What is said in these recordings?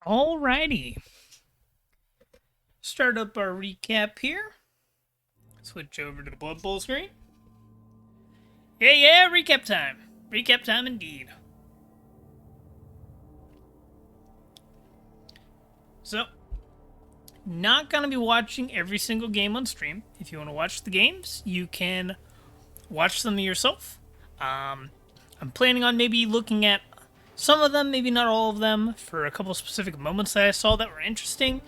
Alrighty. Start up our recap here. Switch over to the Blood Bowl screen. Yeah, recap time. Recap time indeed. So, not gonna be watching every single game on stream. If you want to watch the games, you can watch them yourself. I'm planning on maybe looking at some of them, maybe not all of them, for a couple specific moments that I saw that were interesting.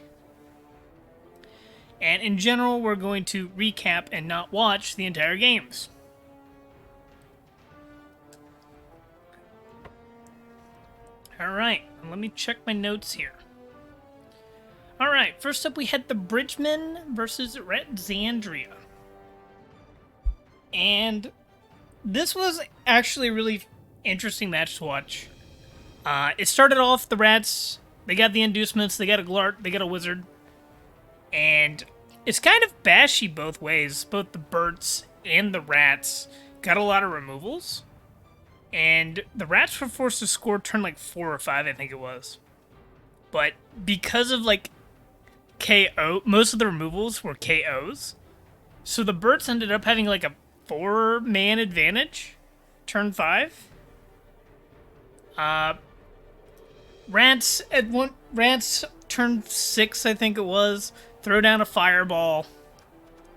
And in general, we're going to recap and not watch the entire games. Alright, let me check my notes here. Alright, first up we had the Bridgemen versus Rexandria. And this was actually a really interesting match to watch. It started off, the Rats, they got the inducements, they got a Glart, they got a Wizard. And it's kind of bashy both ways. Both the Birds and the Rats got a lot of removals. And the Rats were forced to score turn like 4 or 5, I think it was. But because of like KO, most of the removals were KOs. So the Birds ended up having like a 4-man advantage turn 5. Rats turn 6, I think it was, throw down a fireball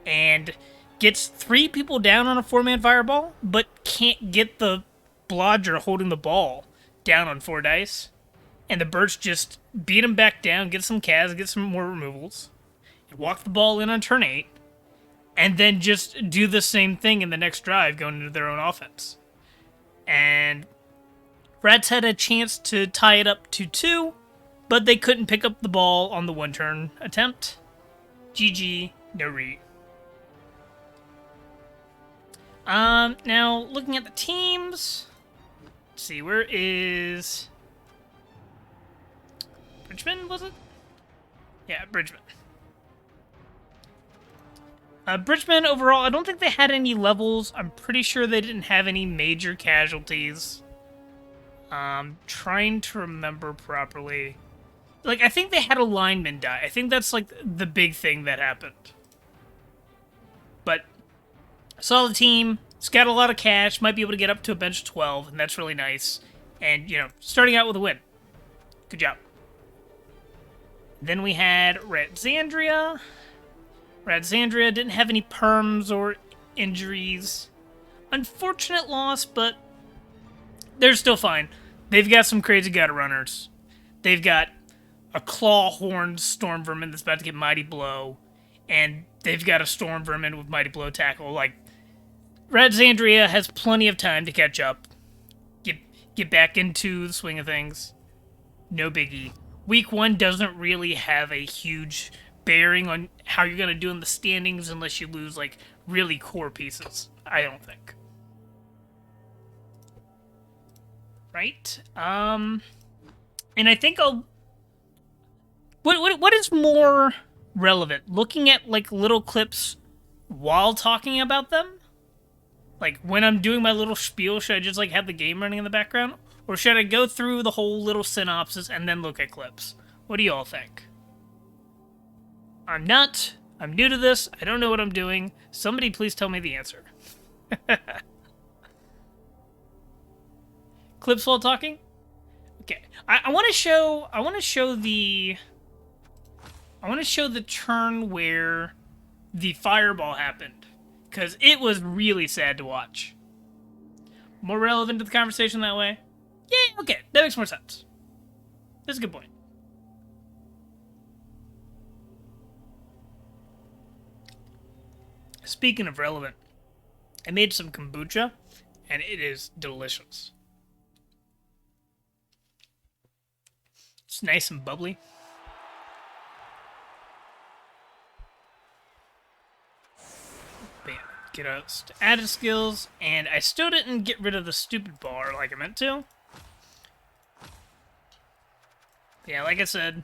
and gets 3 people down on a 4-man fireball, but can't get the blodger holding the ball down on 4 dice. And the Birds just beat him back down, get some Kaz, get some more removals, and walk the ball in on turn 8, and then just do the same thing in the next drive going into their own offense. And Rats had a chance to tie it up to 2, but they couldn't pick up the ball on the 1-turn attempt. GG, no re. Now, looking at the teams, let's see, where is Bridgeman, was it? Yeah, Bridgeman. Bridgeman, overall, I don't think they had any levels. I'm pretty sure they didn't have any major casualties. Trying to remember properly. Like, I think they had a lineman die. I think that's, like, the big thing that happened. But, solid team. It's got a lot of cash. Might be able to get up to a bench of 12, and that's really nice. And, you know, starting out with a win. Good job. Then we had Rexandria. Rexandria didn't have any perms or injuries. Unfortunate loss, but they're still fine. They've got some crazy gutter runners. They've got a claw-horned Storm Vermin that's about to get Mighty Blow, and they've got a Storm Vermin with Mighty Blow tackle. Like, Rexandria has plenty of time to catch up, get back into the swing of things. No biggie. Week 1 doesn't really have a huge bearing on how you're going to do in the standings unless you lose, like, really core pieces, I don't think. Right? And I think I'll... What is more relevant? Looking at, like, little clips while talking about them? Like, when I'm doing my little spiel, should I just, like, have the game running in the background? Or should I go through the whole little synopsis and then look at clips? What do y'all think? I'm not. I'm new to this. I don't know what I'm doing. Somebody please tell me the answer. Clips while talking? Okay. I want to show the turn where the fireball happened, because it was really sad to watch. More relevant to the conversation that way? Yeah, okay. That makes more sense. That's a good point. Speaking of relevant, I made some kombucha, and it is delicious. It's nice and bubbly. Bam. Get out added skills, and I still didn't get rid of the stupid bar like I meant to. But yeah, like I said,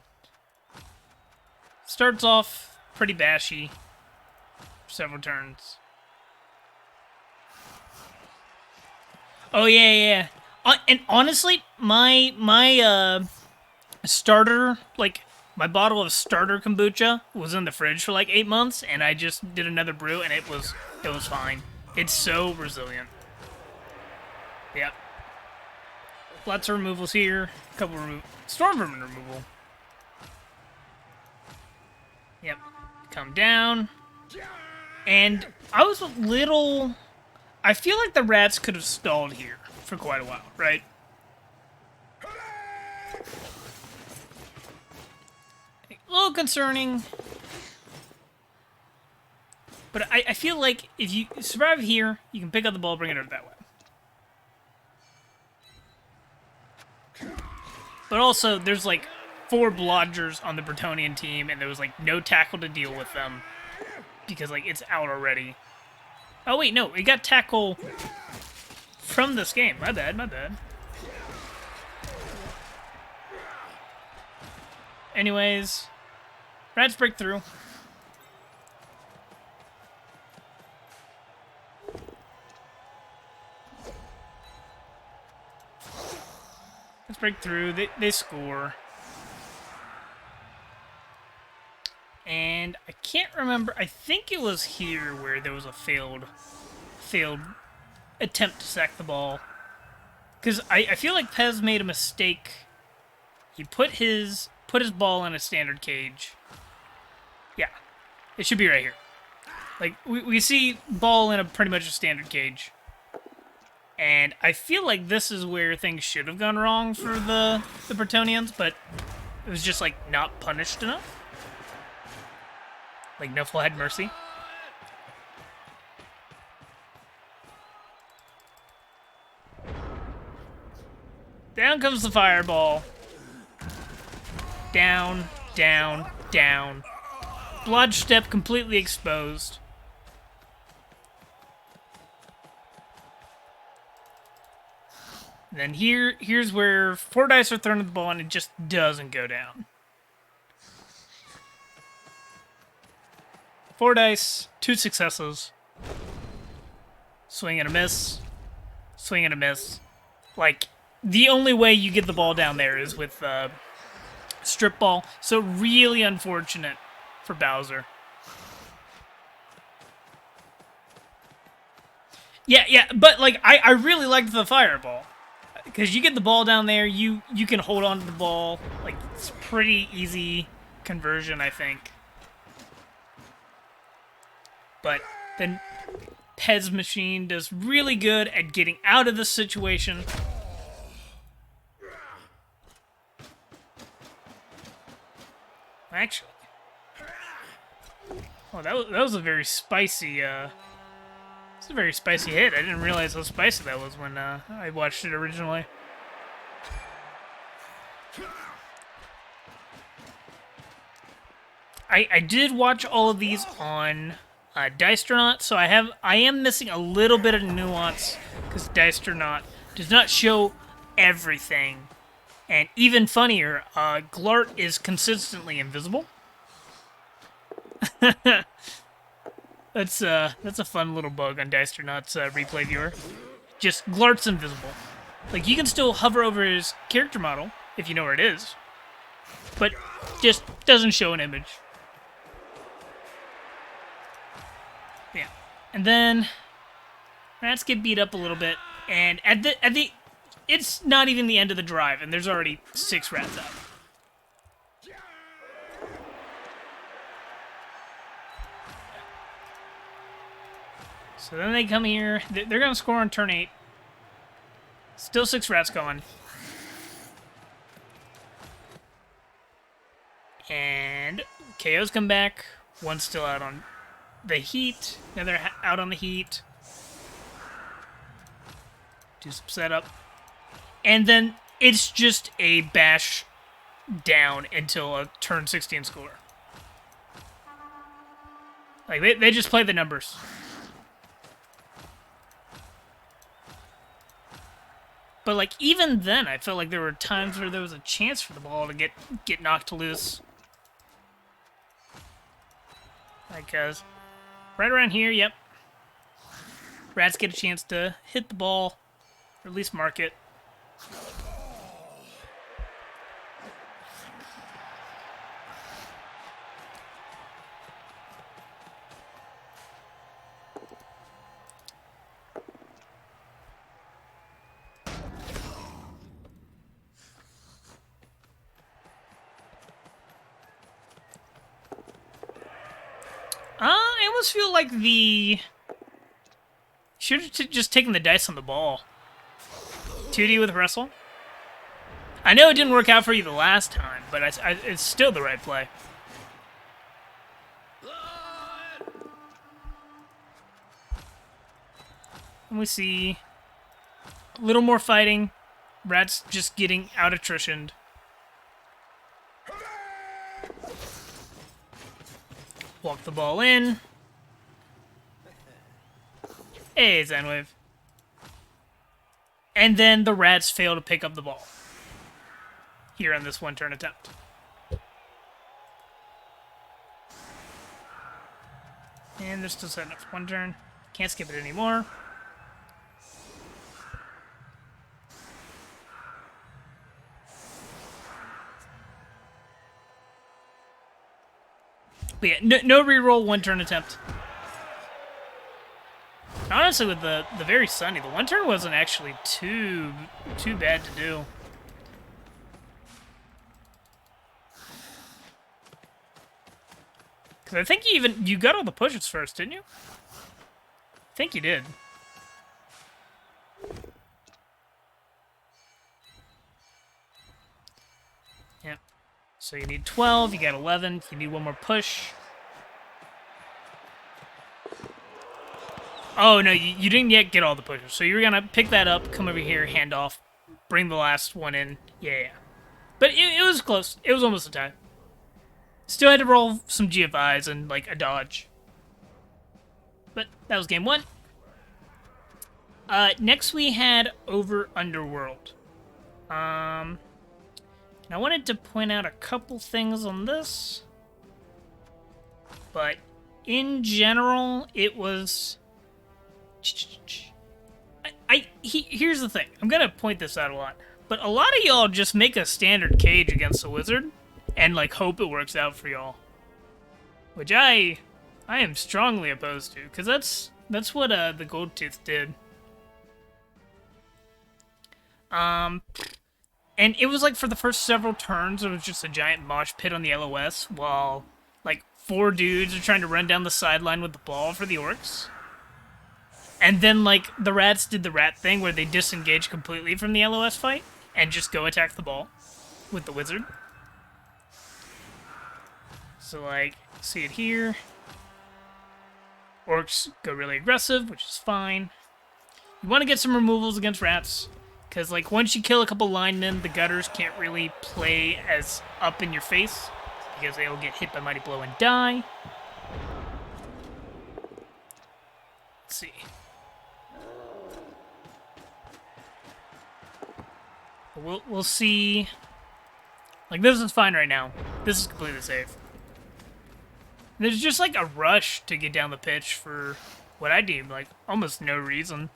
starts off pretty bashy for several turns. Oh yeah. And honestly, my starter, like, my bottle of starter kombucha was in the fridge for like 8 months, and I just did another brew, and it was fine. It's so resilient. Yep. Lots of removals here. A couple storm vermin removal. Yep. Come down. And I was a little... I feel like the rats could have stalled here for quite a while, right? A little concerning. But I feel like if you survive here, you can pick up the ball, bring it over that way. But also, there's like 4 blodgers on the Bretonnian team, and there was like no tackle to deal with them. Because like it's out already. Oh wait, no, we got tackle from this game. My bad, my bad. Anyways, rats break through. Let's break through. They score. And I can't remember. I think it was here where there was a failed attempt to sack the ball. Because I feel like Pez made a mistake. He put his ball in a standard cage. Yeah. It should be right here. Like, we see ball in a pretty much a standard cage. And I feel like this is where things should have gone wrong for the Bretonnians, but it was just, like, not punished enough. Like, no full head mercy. Down comes the fireball. Down, down, down. Blodge step completely exposed. And then here's where 4 dice are thrown at the ball and it just doesn't go down. 4 dice, 2 successes. Swing and a miss. Swing and a miss. Like, the only way you get the ball down there is with strip ball. So really unfortunate for Bowser. Yeah, but like I really liked the fireball. Because you get the ball down there, you can hold on to the ball. Like, it's pretty easy conversion, I think. But then Pez Machine does really good at getting out of this situation. Actually, oh, that was a very spicy. It's a very spicy hit. I didn't realize how spicy that was when I watched it originally. I did watch all of these on Dicetronaut, so I am missing a little bit of nuance because Dicetronaut does not show everything. And even funnier, Glart is consistently invisible. That's a fun little bug on Dicetronaut's replay viewer. Just Glart's invisible. Like, you can still hover over his character model if you know where it is, but just doesn't show an image. Yeah, and then rats get beat up a little bit, and at the it's not even the end of the drive, and there's already 6 rats out. So then they come here. They're going to score on turn 8. Still 6 rats going. And KOs come back. One's still out on the heat. Another out on the heat. Do some setup. And then it's just a bash down until a turn 16 score. Like, they just play the numbers. But, like, even then, I felt like there were times where there was a chance for the ball to get knocked loose. Like, right around here, yep. Rats get a chance to hit the ball, or at least mark it. almost feel like the... Should have just taken the dice on the ball. 2D with wrestle. I know it didn't work out for you the last time, but it's still the right play. And we see a little more fighting. Rats just getting out attritioned. Walk the ball in. Hey, Zenwave. And then the rats fail to pick up the ball. Here on this one-turn attempt. And they're still setting up for one turn. Can't skip it anymore. But yeah, no reroll, one-turn attempt. Honestly, with the very sunny, the one-turn wasn't actually too bad to do. Because I think you got all the pushes first, didn't you? I think you did. Yep. So you need 12, you got 11, you need one more push. Oh, no, you didn't yet get all the pushes. So you were going to pick that up, come over here, hand off, bring the last one in. Yeah. But it was close. It was almost a tie. Still had to roll some GFIs and, like, a dodge. But that was game one. Next we had Over Underworld. And I wanted to point out a couple things on this. But in general, it was... Here's the thing. I'm gonna point this out a lot. But a lot of y'all just make a standard cage against the wizard and, like, hope it works out for y'all. Which I am strongly opposed to, because that's what the Goldtooth did. And it was like for the first several turns, it was just a giant mosh pit on the LOS, while like 4 dudes are trying to run down the sideline with the ball for the orcs. And then like the rats did the rat thing where they disengage completely from the LOS fight and just go attack the ball with the wizard. So like, see it here. Orcs go really aggressive, which is fine. You want to get some removals against rats. Because, like, once you kill a couple linemen, the gutters can't really play as up in your face. Because they will get hit by Mighty Blow and die. Let's see. We'll see. Like, this is fine right now. This is completely safe. There's just, like, a rush to get down the pitch for what I deem, like, almost no reason.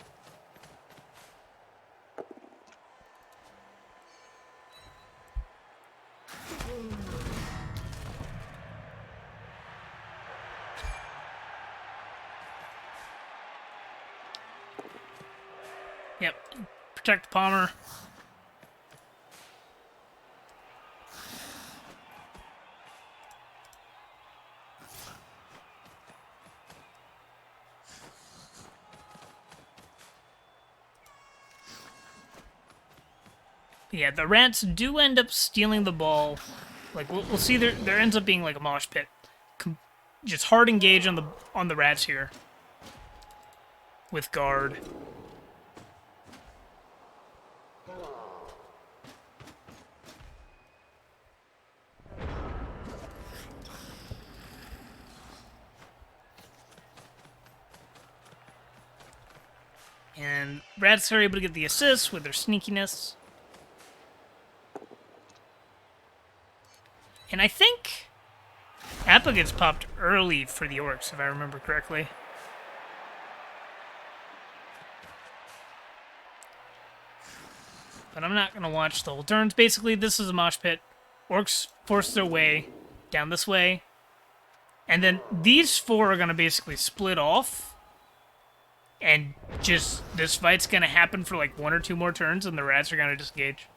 Yep. Protect the Palmer. Yeah, the rats do end up stealing the ball. Like we'll see, there ends up being like a mosh pit. Just hard engage on the rats here with guard. And rats are able to get the assist with their sneakiness. And I think Appa gets popped early for the orcs, if I remember correctly. But I'm not going to watch the whole turns. Basically, this is a mosh pit. Orcs force their way down this way. And then these 4 are going to basically split off. And just, this fight's going to happen for like 1 or 2 more turns, and the rats are going to disengage.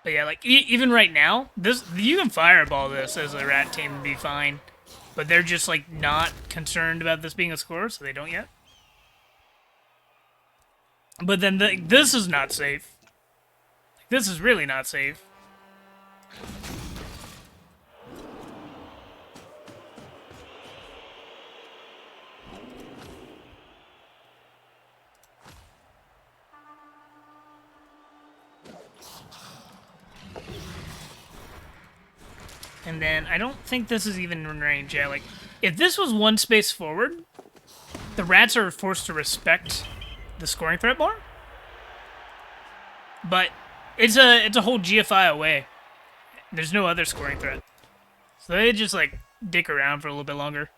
But yeah, like, even right now, this you can fireball this as a rat team and be fine. But they're just, like, not concerned about this being a score, so they don't yet. But then this is not safe. This is really not safe. And then I don't think this is even in range. Yeah, like, if this was one space forward, the rats are forced to respect the scoring threat more. But it's a whole GFI away. There's no other scoring threat. So they just, like, dick around for a little bit longer.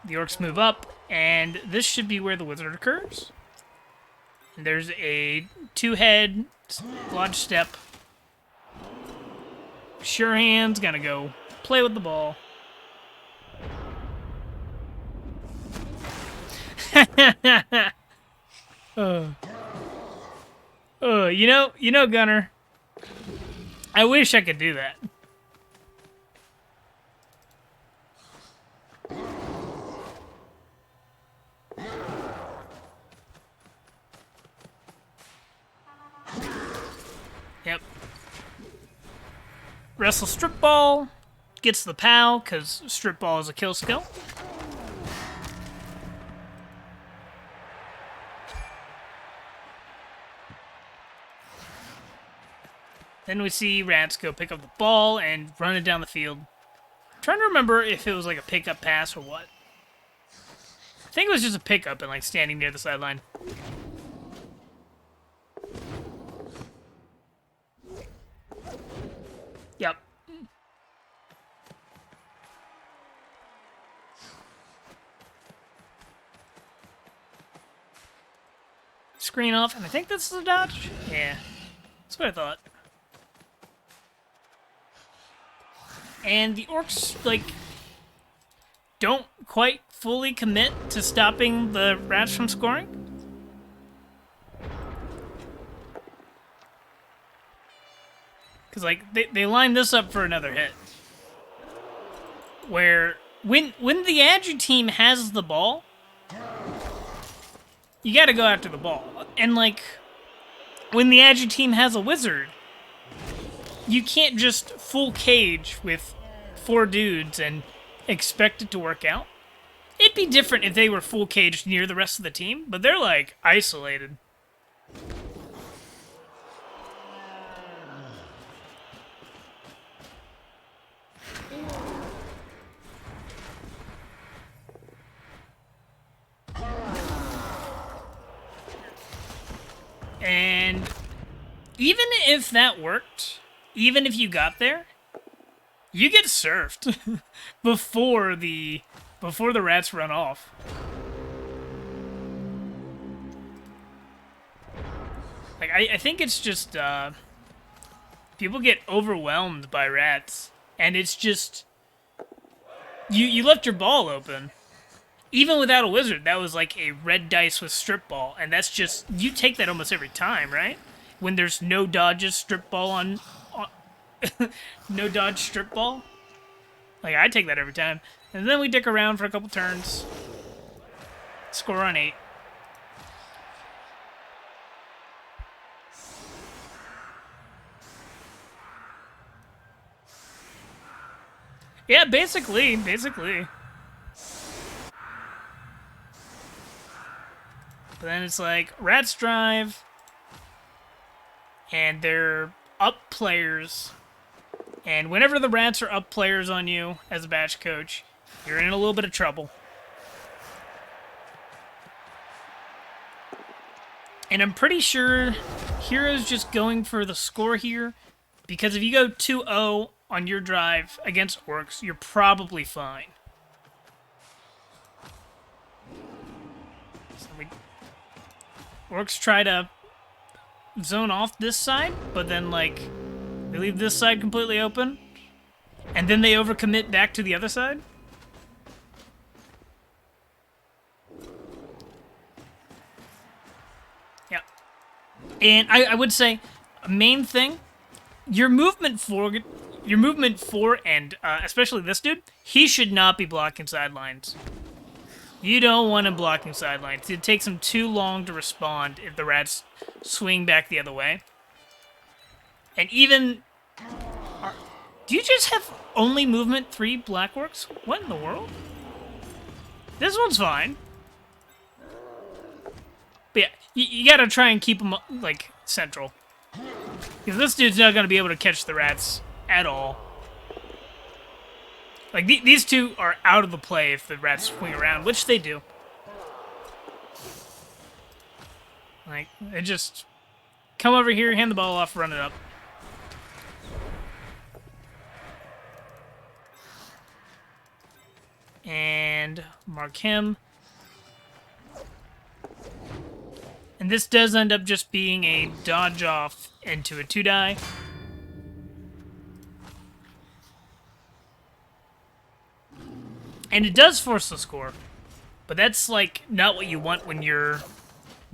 The orcs move up, and this should be where the wizard occurs. And there's a two-head lodge step. Sure Hand's gonna go play with the ball. You know, Gunner, I wish I could do that. Yep. Wrestle strip ball, gets the POW, because strip ball is a kill skill. Then we see rats go pick up the ball and run it down the field. I'm trying to remember if it was like a pickup pass or what. I think it was just a pickup and like standing near the sideline. Yep. Screen off, and I think this is a dodge? Yeah. That's what I thought. And the orcs, like, don't quite fully commit to stopping the rats from scoring. Because, like, they line this up for another hit. Where, when the Agi team has the ball, you gotta go after the ball. And, like, when the Agi team has a wizard, you can't just full cage with 4 dudes and expect it to work out. It'd be different if they were full caged near the rest of the team, but they're, like, isolated. And even if that worked, even if you got there, you get surfed before the rats run off. Like, I think it's just people get overwhelmed by rats, and it's just you left your ball open. Even without a wizard, that was like a red dice with strip ball, and that's just, you take that almost every time, right? When there's no dodges, strip ball on no dodge, strip ball. Like, I take that every time. And then we dick around for a couple turns. Score on 8. Yeah, basically. But then it's like, rats drive, and they're up players. And whenever the rats are up players on you as a batch coach, you're in a little bit of trouble. And I'm pretty sure Hero's just going for the score here, because if you go 2-0 on your drive against orcs, you're probably fine. So orcs try to zone off this side, but then, like, they leave this side completely open, and then they overcommit back to the other side. And I would say, main thing, your movement forward, and especially this dude, he should not be blocking sidelines. You don't want him blocking sidelines. It takes him too long to respond if the rats swing back the other way. And even... Do you just have only movement 3 Blackworks? What in the world? This one's fine. But yeah, you gotta try and keep him, like, central. Because this dude's not gonna be able to catch the rats at all. Like, these two are out of the play if the rats swing around, which they do. Like, they just come over here, hand the ball off, run it up. And mark him. And this does end up just being a dodge off into a 2-die. And it does force the score. But that's, like, not what you want when you're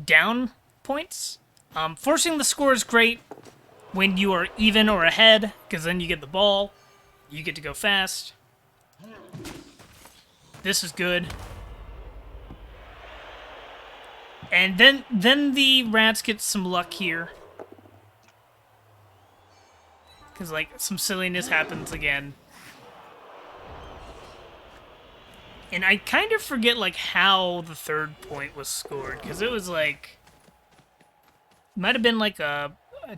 down points. Forcing the score is great when you are even or ahead, because then you get the ball. You get to go fast. This is good. And then the rats get some luck here. Because, like, some silliness happens again. And I kind of forget, like, how the third point was scored. Because it was, like... Might have been, like, a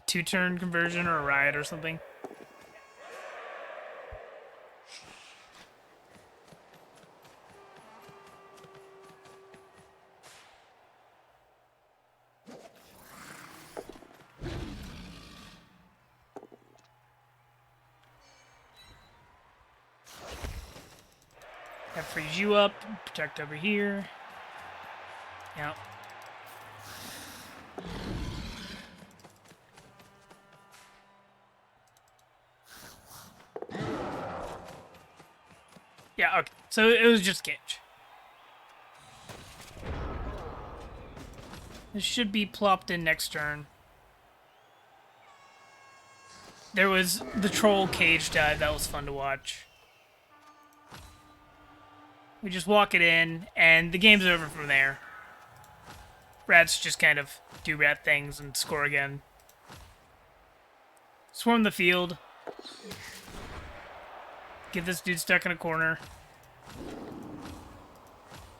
2-turn conversion or a riot or something. That frees you up. Protect over here. Yep. Yeah, okay. So it was just Gage. This should be plopped in next turn. There was the troll cage dive. That was fun to watch. We just walk it in, and the game's over from there. Rats just kind of do rat things and score again. Swarm the field. Get this dude stuck in a corner.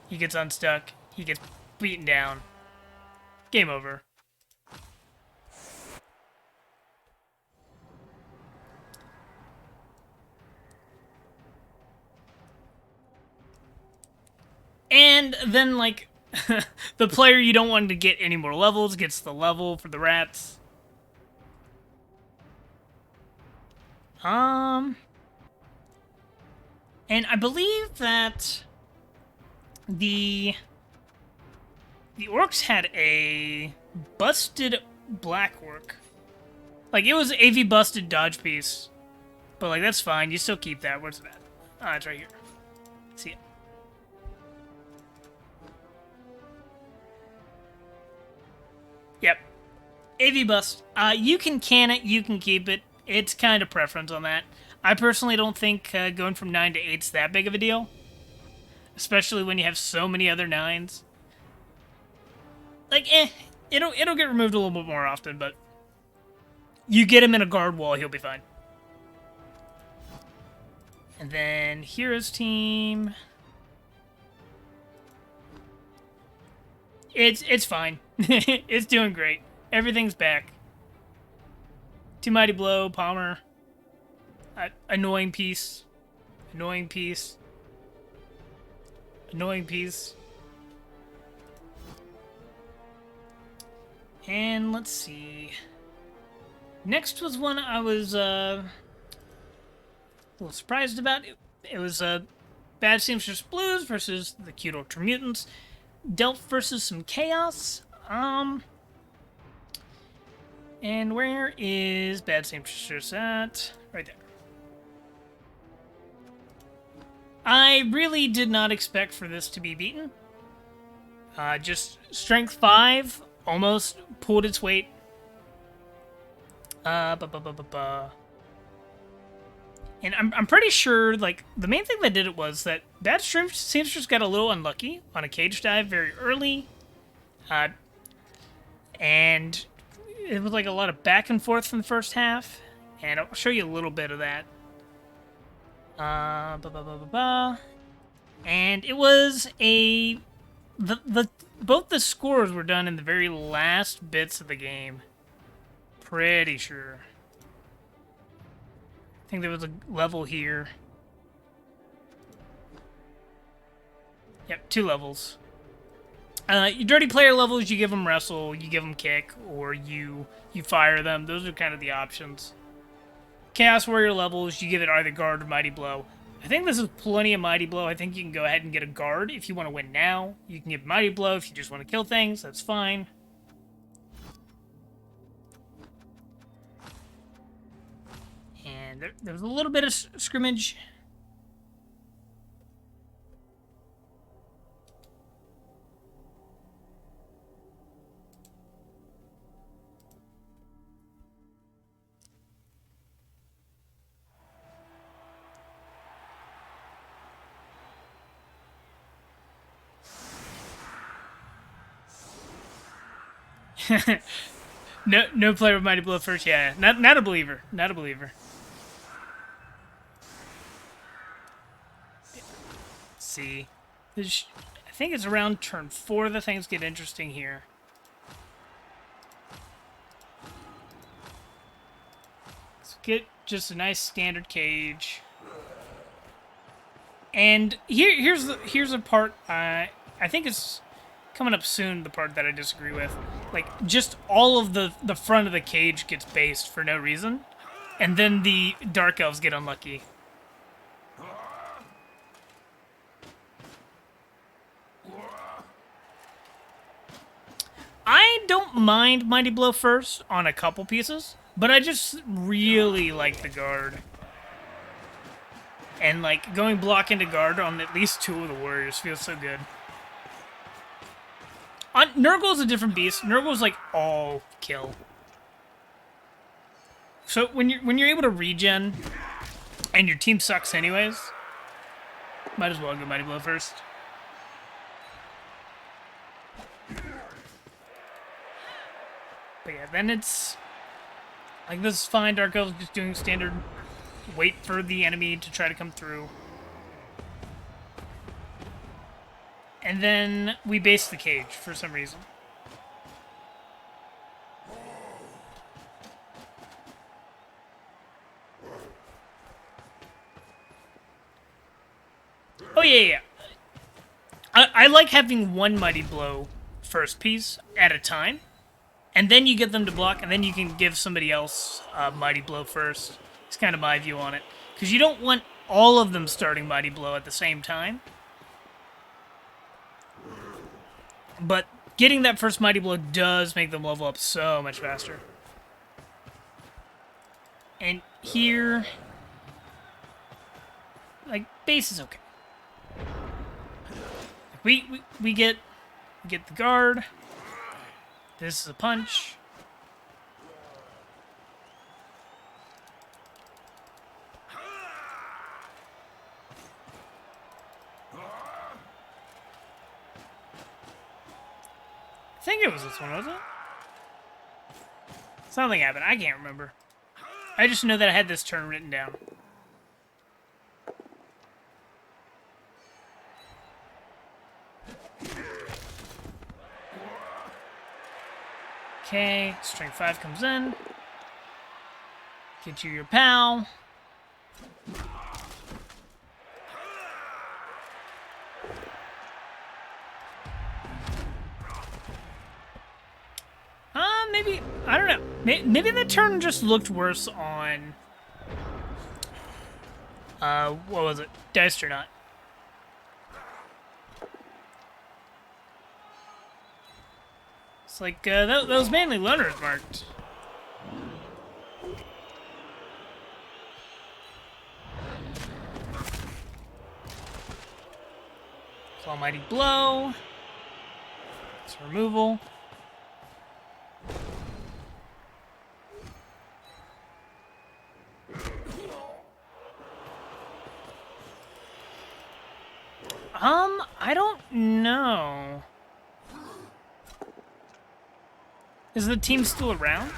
He gets unstuck. He gets beaten down. Game over. And then, like, the player you don't want to get any more levels gets the level for the rats. And I believe that the orcs had a busted Blackwork. Like, it was AV busted dodge piece. But, like, that's fine. You still keep that. Where's it at? Ah, it's right here. See it. Yep. AV bust. You can can it. You can keep it. It's kind of preference on that. I personally don't think going from 9 to 8 is that big of a deal. Especially when you have so many other 9s. Like, it'll get removed a little bit more often, but you get him in a guard wall, he'll be fine. And then Heroes team. It's fine. It's doing great. Everything's back. Two Mighty Blow, Palmer. Annoying piece. Annoying piece. Annoying piece. And let's see. Next was one I was a little surprised about. It was Bad Seamstress Blues versus the Cute Ultra Mutants. Delph versus some Chaos. And where is Bad Seamstress at? Right there. I really did not expect for this to be beaten. Just Strength 5 almost pulled its weight Ba, ba, ba, ba, ba. And I'm pretty sure, like, the main thing that did it was that Bad Seamstress got a little unlucky on a cage dive very early. And it was like a lot of back and forth in the first half. And I'll show you a little bit of that. Ba, ba, ba, ba, ba. And it was a... both the scores were done in the very last bits of the game. Pretty sure. I think there was a level here. Yep, 2 levels. Your dirty player levels, you give them wrestle, you give them kick, or you fire them. Those are kind of the options. Chaos Warrior levels, you give it either guard or mighty blow. I think this is plenty of mighty blow. I think you can go ahead and get a guard if you want to win now. You can get mighty blow if you just want to kill things. That's fine. And there was a little bit of scrimmage. No player with mighty blow first. Yeah, not a believer. Not a believer. Let's see, I think it's around turn 4 that things get interesting here. Let's get just a nice standard cage. And here's a part I think it's coming up soon, the part that I disagree with. Like, just all of the front of the cage gets based for no reason, and then the Dark Elves get unlucky. I don't mind Mighty Blow first on a couple pieces, but I just really like the guard. And, like, going block into guard on at least 2 of the warriors feels so good. Nurgle's a different beast. Nurgle's like all kill. So when you're able to regen, and your team sucks anyways, might as well go Mighty Blow first. But yeah, then it's like, this is fine. Dark Elves just doing standard. Wait for the enemy to try to come through. And then we base the cage for some reason. Oh, yeah. I like having one Mighty Blow first piece at a time. And then you get them to block, and then you can give somebody else a Mighty Blow first. It's kind of my view on it. Because you don't want all of them starting Mighty Blow at the same time. But getting that first Mighty Blow does make them level up so much faster. And here, like, base is okay. We get the guard. This is a punch. I think it was this one, was it? Something happened. I can't remember. I just know that I had this turn written down. Okay, Strength 5 comes in. Get you your pal. Maybe, I don't know. Maybe the turn just looked worse on, what was it? Diced or not. It's like, that was mainly Leonard marked. Almighty Blow. It's removal. I don't know. Is the team still around?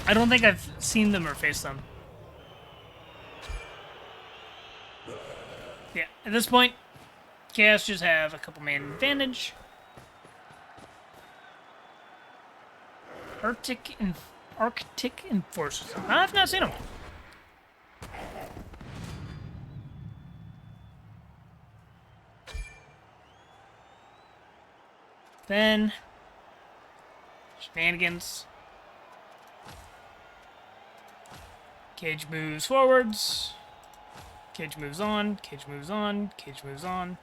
I don't think I've seen them or faced them. Yeah, at this point, Chaos just have a couple man advantage. Arctic Enforcers. I've not seen them. Then shenanigans. Cage moves forwards. Cage moves on. Cage moves on. Cage moves on.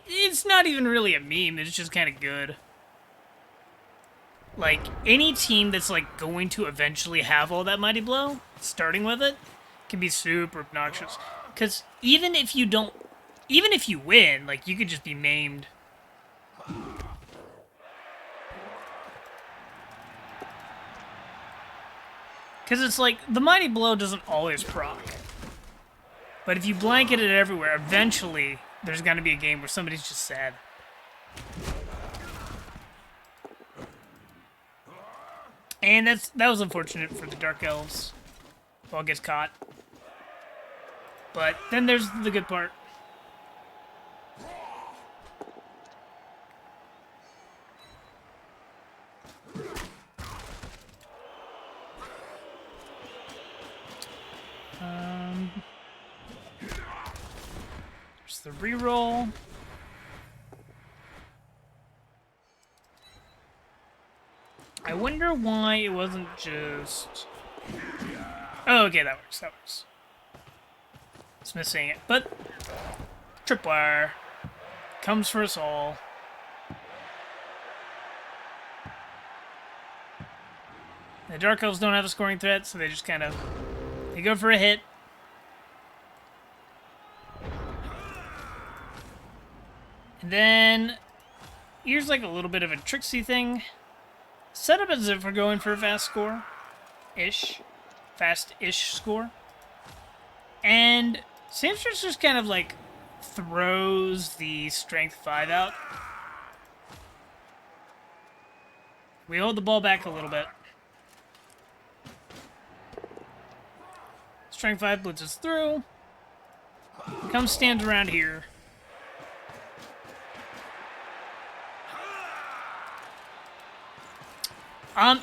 It's not even really a meme. It's just kind of good. Like, any team that's, like, going to eventually have all that Mighty Blow, starting with it, can be super obnoxious. Because even if you don't... Even if you win, like, you could just be maimed. Because it's like, the Mighty Blow doesn't always proc. But if you blanket it everywhere, eventually there's going to be a game where somebody's just sad. And that was unfortunate for the Dark Elves. Ball gets caught. But then there's the good part. There's the reroll. I wonder why it wasn't just... Oh, okay, that works, that works. It's missing it, but... Tripwire comes for us all. The Dark Elves don't have a scoring threat, so they just kind of... They go for a hit. And then... Here's like a little bit of a tricksy thing. Set up as if we're going for a fast score. Fast-ish score. And Seamstress just kind of like throws the Strength 5 out. We hold the ball back a little bit. Strength 5 blitzes through. Comes stands around here.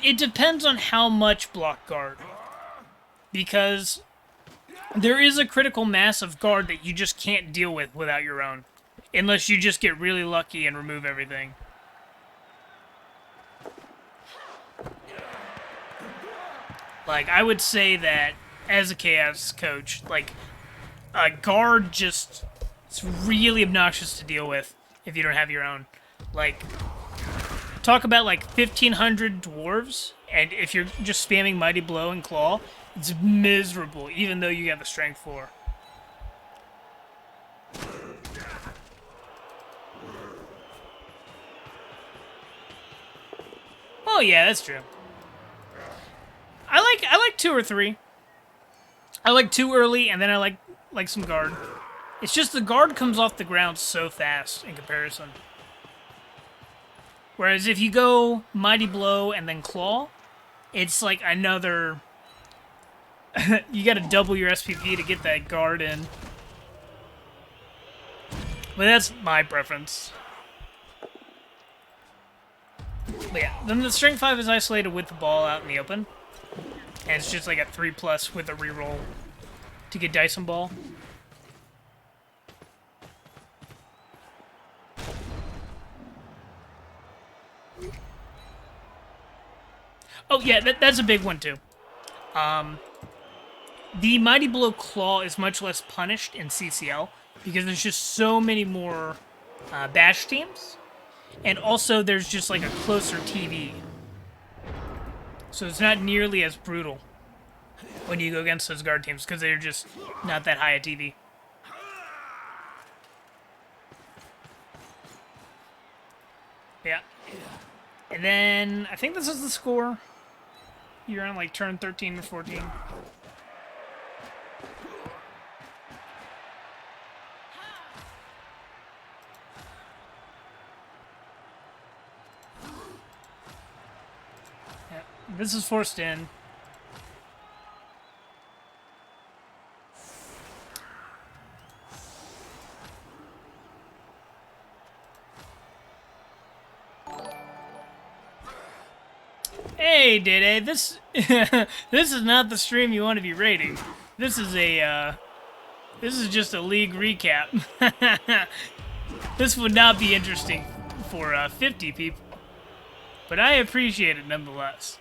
It depends on how much block guard. Because there is a critical mass of guard that you just can't deal with without your own. Unless you just get really lucky and remove everything. Like, I would say that, as a Chaos coach, like, a guard just... It's really obnoxious to deal with if you don't have your own. Like... Talk about like 1,500 dwarves, and if you're just spamming Mighty Blow and Claw, it's miserable, even though you have a Strength 4. Oh yeah, that's true. I like 2 or 3. I like 2 early, and then I like some guard. It's just the guard comes off the ground so fast in comparison. Whereas if you go Mighty Blow and then Claw, it's like another... you gotta double your SPP to get that guard in. But that's my preference. But yeah, then the Strength 5 is isolated with the ball out in the open. And it's just like a 3+ with a reroll to get Dyson Ball. Oh, yeah, that's a big one, too. The Mighty Blow Claw is much less punished in CCL because there's just so many more bash teams. And also, there's just, like, a closer TV. So it's not nearly as brutal when you go against those guard teams because they're just not that high a TV. And then, I think this is the score. You're on, like, turn 13 or 14. Yep, this is forced in. Hey, Dede, this this is not the stream you want to be rating. This is just a league recap. This would not be interesting for 50 people, but I appreciate it nonetheless.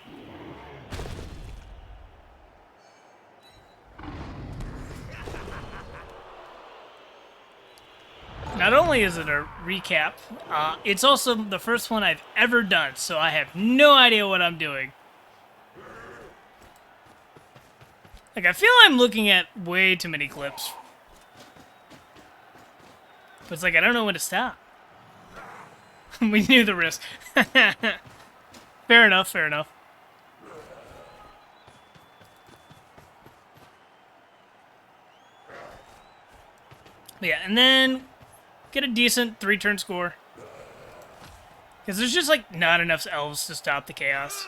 Not only is it a recap, it's also the first one I've ever done, so I have no idea what I'm doing. Like, I feel I'm looking at way too many clips. But it's like, I don't know when to stop. We knew the risk. Fair enough, fair enough. But yeah, and then get a decent 3-turn score. Because there's just, like, not enough elves to stop the chaos.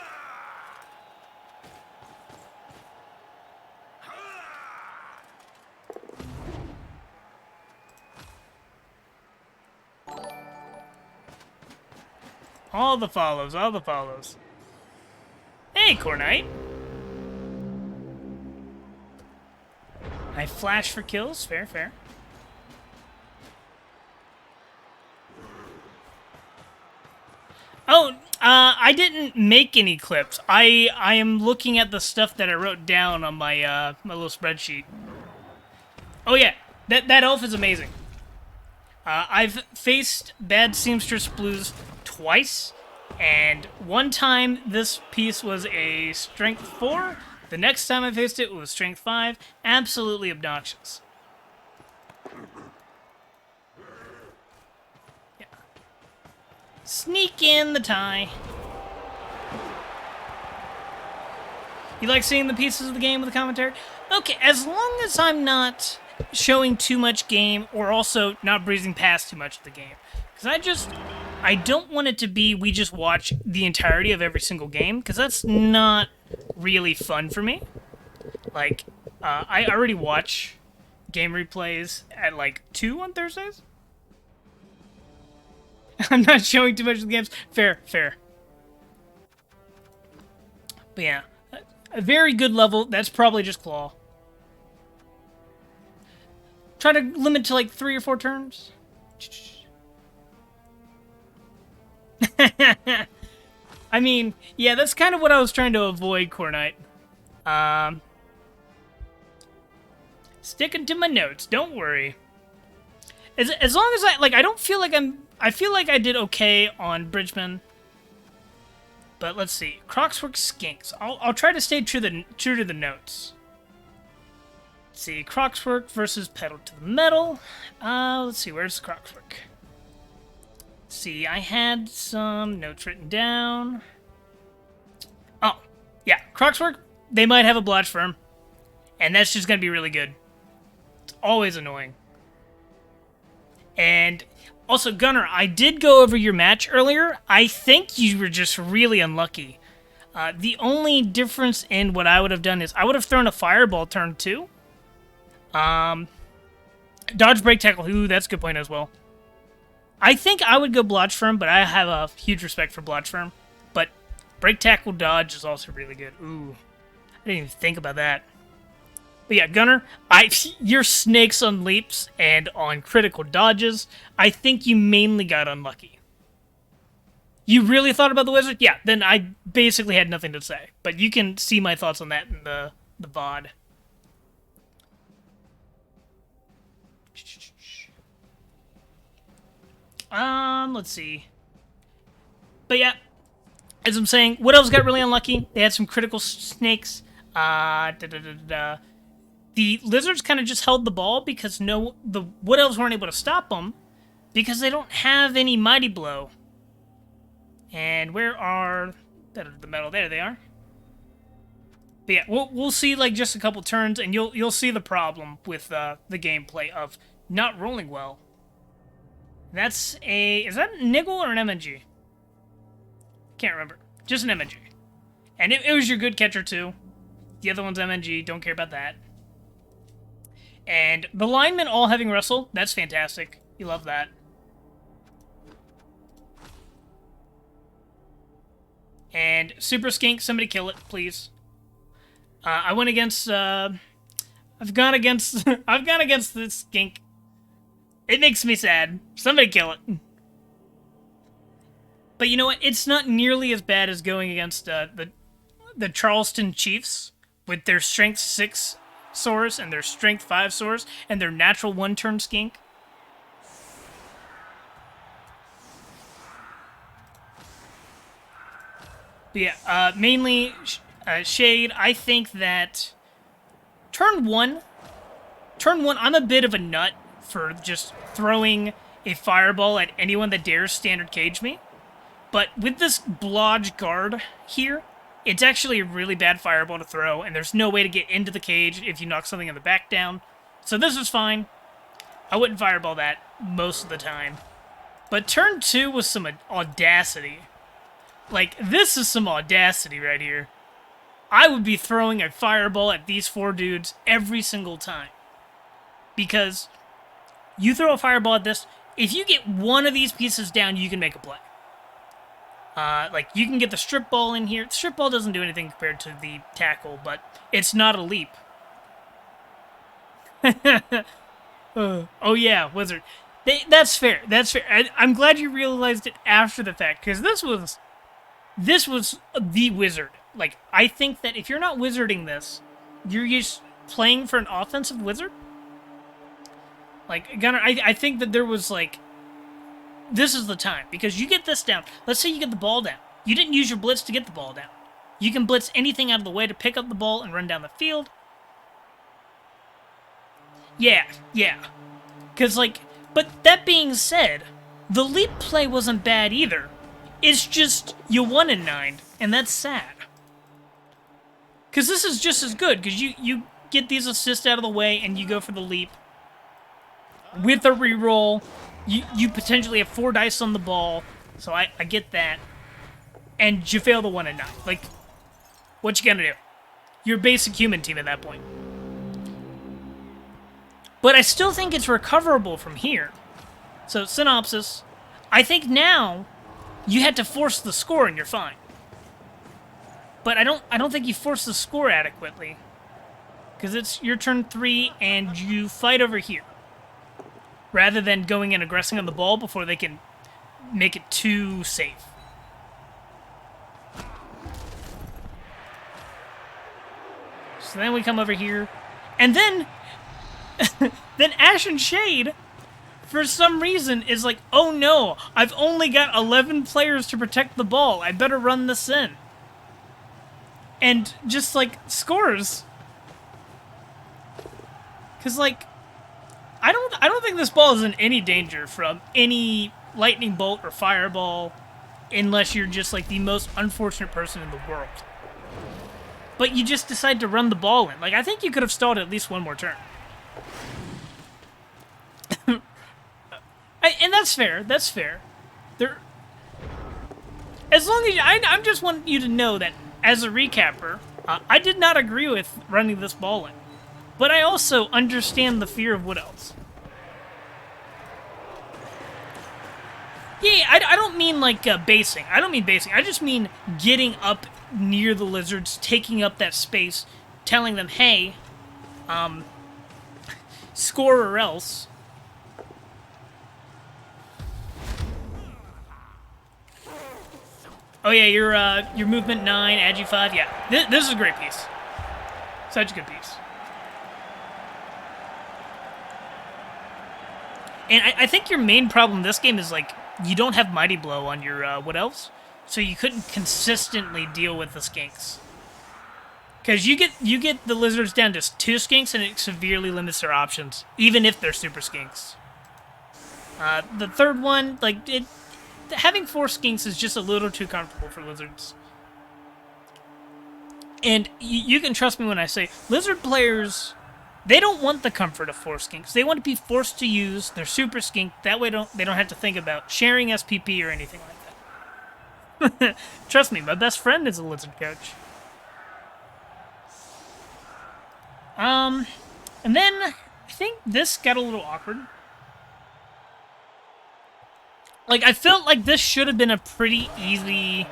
All the follows, all the follows. Hey, Cornite. I flash for kills. Fair, fair. Oh, I didn't make any clips. I am looking at the stuff that I wrote down on my my little spreadsheet. Oh yeah, that elf is amazing. I've faced Bad Seamstress Blues twice, and one time this piece was a Strength 4. The next time I faced it was Strength 5. Absolutely obnoxious. Yeah. Sneak in the tie. You like seeing the pieces of the game with the commentary? Okay, as long as I'm not showing too much game, or also not breezing past too much of the game. Because I don't want it to be we just watch the entirety of every single game, because that's not really fun for me. Like, I already watch game replays at, like, 2 on Thursdays. I'm not showing too much of the games. Fair, fair. But yeah, a very good level. That's probably just Claw. Try to limit to like 3 or 4 turns. I mean, yeah, that's kind of what I was trying to avoid, Cornite. Sticking to my notes, don't worry. As long as I don't feel like I feel like I did okay on Bridgman. But let's see. Crocswork skinks. I'll try to stay true to the notes. Let's see, Crocswork versus Pedal to the Metal. Let's see, where's Crocswork? Let's see, I had some notes written down. Oh, yeah, Crocswork, they might have a Blotch Firm. And that's just going to be really good. It's always annoying. And also, Gunner, I did go over your match earlier. I think you were just really unlucky. The only difference in what I would have done is I would have thrown a Fireball turn 2. Dodge, break, tackle. Ooh, that's a good point as well. I think I would go Blotch Firm, but I have a huge respect for Blotch Firm. But break, tackle, dodge is also really good. Ooh, I didn't even think about that. But yeah, Gunner, your snakes on leaps and on critical dodges, I think you mainly got unlucky. You really thought about the wizard? Yeah, then I basically had nothing to say. But you can see my thoughts on that in the VOD. Let's see. But yeah, as I'm saying, Wood Elves got really unlucky. They had some critical snakes. The lizards kind of just held the ball because the Wood Elves weren't able to stop them because they don't have any Mighty Blow. And where are the metal? There they are. But yeah, we'll see like just a couple turns, and you'll see the problem with the gameplay of not rolling well. Is that a Niggle or an MNG? Can't remember. Just an MNG. And it was your good catcher too. The other one's MNG. Don't care about that. And the linemen all having wrestle. That's fantastic. You love that. And Super Skink, somebody kill it, please. I went against. I've gone against. I've gone against this skink. It makes me sad. Somebody kill it. But you know what? It's not nearly as bad as going against the Charleston Chiefs with their Strength 6 Saurus and their Strength 5 Saurus and their natural one-turn skink. But yeah, mainly Shade. I think that turn one, I'm a bit of a nut for just throwing a fireball at anyone that dares standard cage me. But with this Blodge guard here, it's actually a really bad fireball to throw, and there's no way to get into the cage if you knock something in the back down. So this is fine. I wouldn't fireball that most of the time. But turn 2 was some audacity. Like, this is some audacity right here. I would be throwing a fireball at these 4 dudes every single time. Because you throw a fireball at this, if you get one of these pieces down, you can make a play. Like, you can get the strip ball in here. The strip ball doesn't do anything compared to the tackle, but it's not a leap. Oh yeah, Wizard. That's fair. That's fair. I'm glad you realized it after the fact, because this was the Wizard. Like, I think that if you're not wizarding this, you're just playing for an offensive wizard. Like, Gunnar, I think that there was, like, this is the time, because you get this down. Let's say you get the ball down. You didn't use your blitz to get the ball down. You can blitz anything out of the way to pick up the ball and run down the field. Yeah. Because, like, but that being said, the leap play wasn't bad either. It's just, you won in 9, and that's sad. Because this is just as good, because you get these assists out of the way, and you go for the leap. With a reroll, you potentially have 4 dice on the ball, so I get that. And you fail the 1 in 9. Like, what you gonna do? You're a basic human team at that point. But I still think it's recoverable from here. So, synopsis. I think now you had to force the score and you're fine. But I don't think you force the score adequately. Because it's your turn 3 and you fight over here. Rather than going and aggressing on the ball before they can make it too safe. So then we come over here. And then then Ashen Shade, for some reason, is like, oh no, I've only got 11 players to protect the ball. I better run this in. And just, like, scores. Because, like, I don't think this ball is in any danger from any lightning bolt or fireball unless you're just, like, the most unfortunate person in the world. But you just decide to run the ball in. Like, I think you could have stalled at least one more turn. And that's fair. That's fair. As long as I just want you to know that as a recapper, I did not agree with running this ball in, but I also understand the fear of Wood Elves. Yeah, I don't mean like basing. I don't mean basing. I just mean getting up near the lizards, taking up that space, telling them, hey, score or else. Oh yeah, your movement 9, agi 5. Yeah, this is a great piece. Such a good piece. And I think your main problem in this game is like you don't have Mighty Blow on your Wood Elves, so you couldn't consistently deal with the skinks. Because you get the lizards down to 2 skinks and it severely limits their options, even if they're super skinks. The third one, like having 4 skinks is just a little too comfortable for lizards. And you can trust me when I say lizard players, they don't want the comfort of 4 skinks. They want to be forced to use their super skink. That way they don't have to think about sharing SPP or anything like that. Trust me, my best friend is a lizard coach. And then I think this got a little awkward. Like, I felt like this should have been a pretty easy,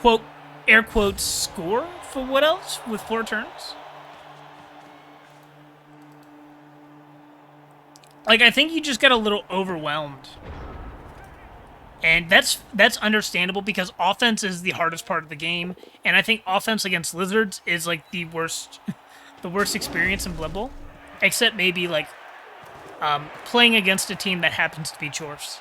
quote, air quotes, score for what else with 4 turns. Like, I think you just got a little overwhelmed. And that's understandable because offense is the hardest part of the game. And I think offense against lizards is, like, the worst experience in Blood Bowl. Except maybe, like, playing against a team that happens to be Chorfs.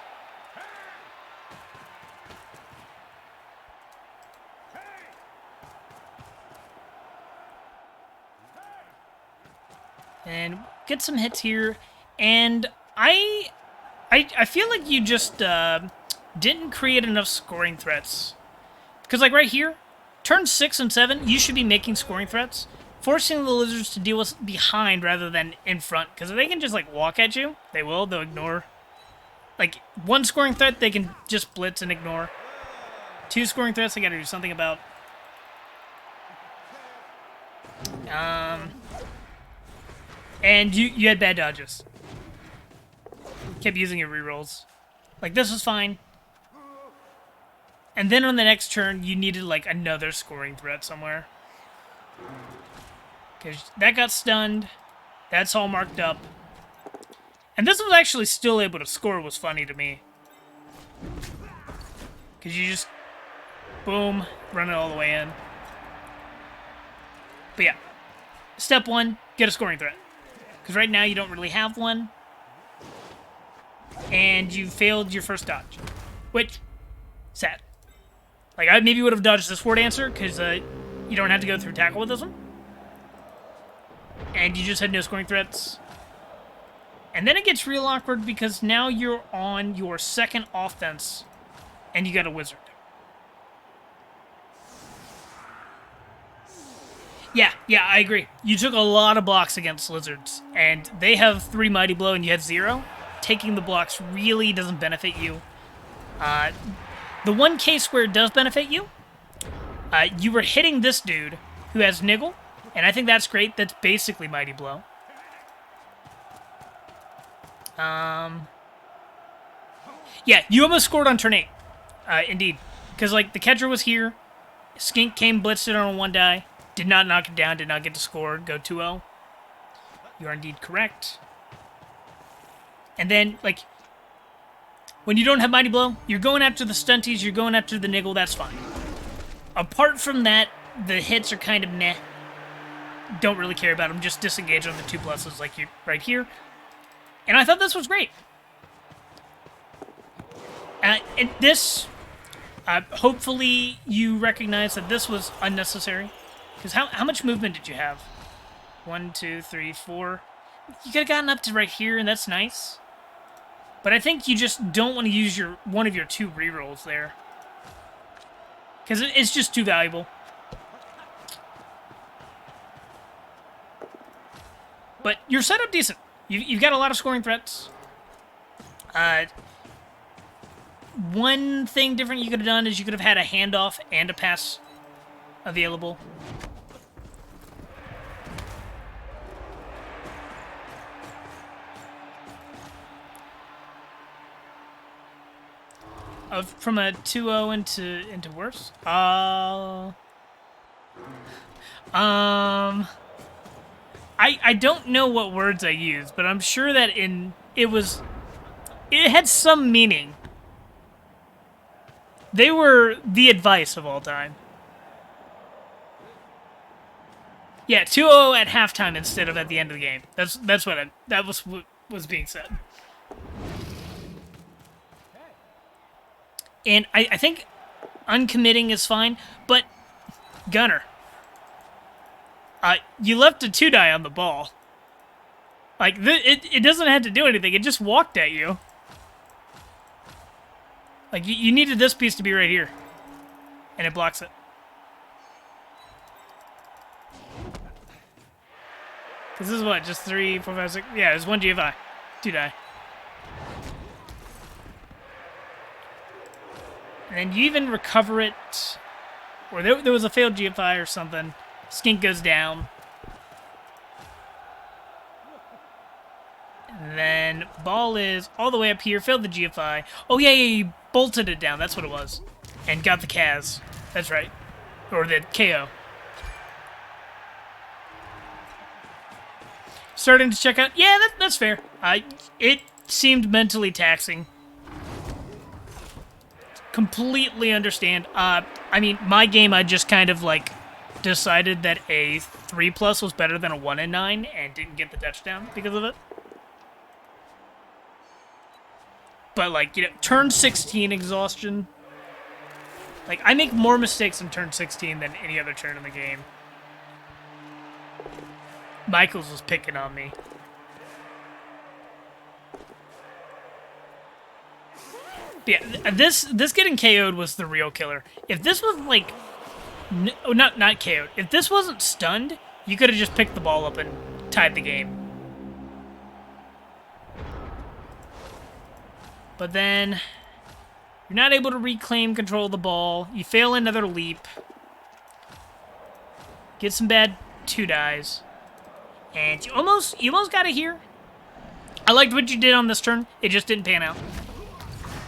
And get some hits here. And I feel like you just didn't create enough scoring threats. Because, like, right here, turns 6 and 7, you should be making scoring threats. Forcing the lizards to deal with behind rather than in front. Because if they can just, like, walk at you, they will. They'll ignore. Like, 1 scoring threat, they can just blitz and ignore. 2 scoring threats, they gotta do something about. And you had bad dodges. Kept using your rerolls. Like, this was fine. And then on the next turn, you needed, like, another scoring threat somewhere. Because that got stunned. That's all marked up. And this was actually still able to score was funny to me. Because you just, boom, run it all the way in. But yeah, step 1, get a scoring threat. Because right now you don't really have one. And you failed your first dodge. Which, sad. Like, I maybe would have dodged this forward answer, because you don't have to go through tackle with this one. And you just had no scoring threats. And then it gets real awkward, because now you're on your second offense, and you got a wizard. Yeah, I agree. You took a lot of blocks against lizards, and they have 3 Mighty Blow, and you had 0. Taking the blocks really doesn't benefit you. The one case where it does benefit you, you were hitting this dude who has Niggle, and I think that's great. That's basically Mighty Blow. Yeah, you almost scored on turn 8. Indeed. Because, like, the catcher was here. Skink came, blitzed it on a 1 die. Did not knock it down, did not get to score. Go 2-0. You are indeed correct. And then, like, when you don't have Mighty Blow, you're going after the stunties, you're going after the Niggle, that's fine. Apart from that, the hits are kind of meh. Don't really care about them, just disengage on the 2 pluses like you right here. And I thought this was great. And this, hopefully you recognize that this was unnecessary. Because how much movement did you have? 1, 2, 3, 4. You could have gotten up to right here, and that's nice. But I think you just don't want to use one of your 2 rerolls there. Because it's just too valuable. But you're set up decent. You've got a lot of scoring threats. One thing different you could have done is you could have had a handoff and a pass available. From a 2-0 into worse? I don't know what words I used, but I'm sure that it had some meaning. They were the advice of all time. Yeah, 2-0 at halftime instead of at the end of the game. That was what was being said. And I think uncommitting is fine, but Gunner, you left a 2-die on the ball. Like, it doesn't have to do anything. It just walked at you. Like, you needed this piece to be right here. And it blocks it. This is what? Just 3, 4, 5, 6? Yeah, there's 1 GFI. 2 die. And then you even recover it. Or there was a failed GFI or something. Skink goes down. And then ball is all the way up here. Failed the GFI. Oh, yeah, you bolted it down. That's what it was. And got the Kaz. That's right. Or the KO. Starting to check out. Yeah, that's fair. It seemed mentally taxing. Completely understand. I mean, my game, I just kind of, like, decided that a 3+ was better than a 1 and 9 and didn't get the touchdown because of it. But, like, you know, turn 16 exhaustion. Like, I make more mistakes in turn 16 than any other turn in the game. Michaels was picking on me. Yeah, this getting KO'd was the real killer. If this was like, not KO'd. If this wasn't stunned, you could have just picked the ball up and tied the game. But then you're not able to reclaim control of the ball. You fail another leap. Get some bad 2 dies. And you almost got it here. I liked what you did on this turn. It just didn't pan out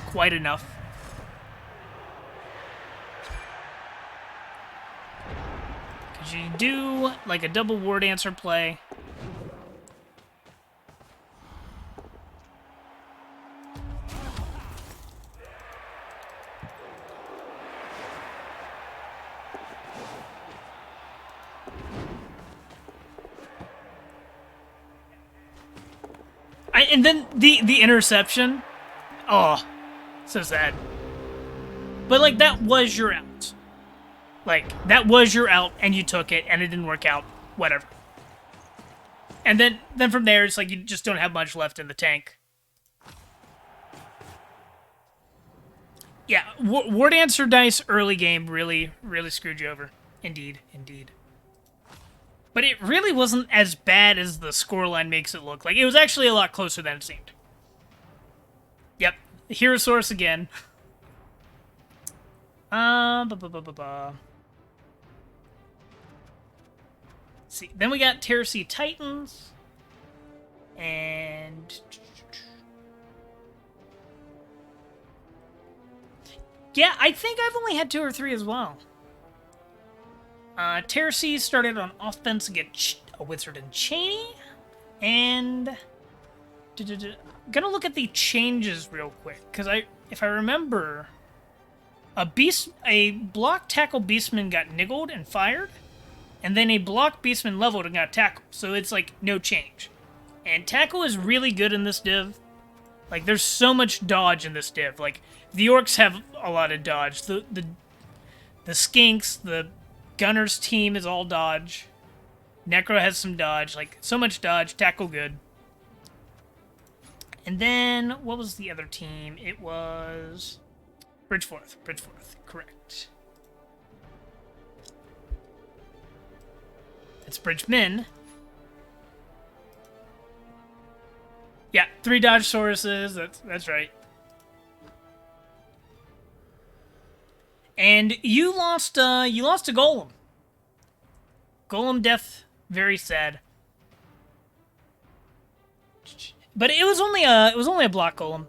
quite enough. Because you do like a double ward answer play. And then the interception. Oh, so sad. But, like, that was your out. Like, that was your out, and you took it, and it didn't work out. Whatever. And then from there, it's like you just don't have much left in the tank. Yeah, ward answer dice early game really, really screwed you over. Indeed, indeed. But it really wasn't as bad as the scoreline makes it look. Like, it was actually a lot closer than it seemed. Yep. Hero source again. See, then we got Terror Sea Titans. And... yeah, I think I've only had 2 or 3 as well. Terror Sea started on offense against a Wizard and Cheney. And... gonna look at the changes real quick. Because if I remember... A block tackle beastman got niggled and fired. And then a block beastman leveled and got tackled. So it's like no change. And tackle is really good in this div. Like, there's so much dodge in this div. Like, the orcs have a lot of dodge. The skinks, the gunners team is all dodge. Necro has some dodge. Like, so much dodge. Tackle good. And then, what was the other team? It was... Bridgeforth. Correct. It's Bridgemen. Yeah, 3 dodge sources. That's right. And you lost a golem. Golem death, very sad. But it was only a block golem.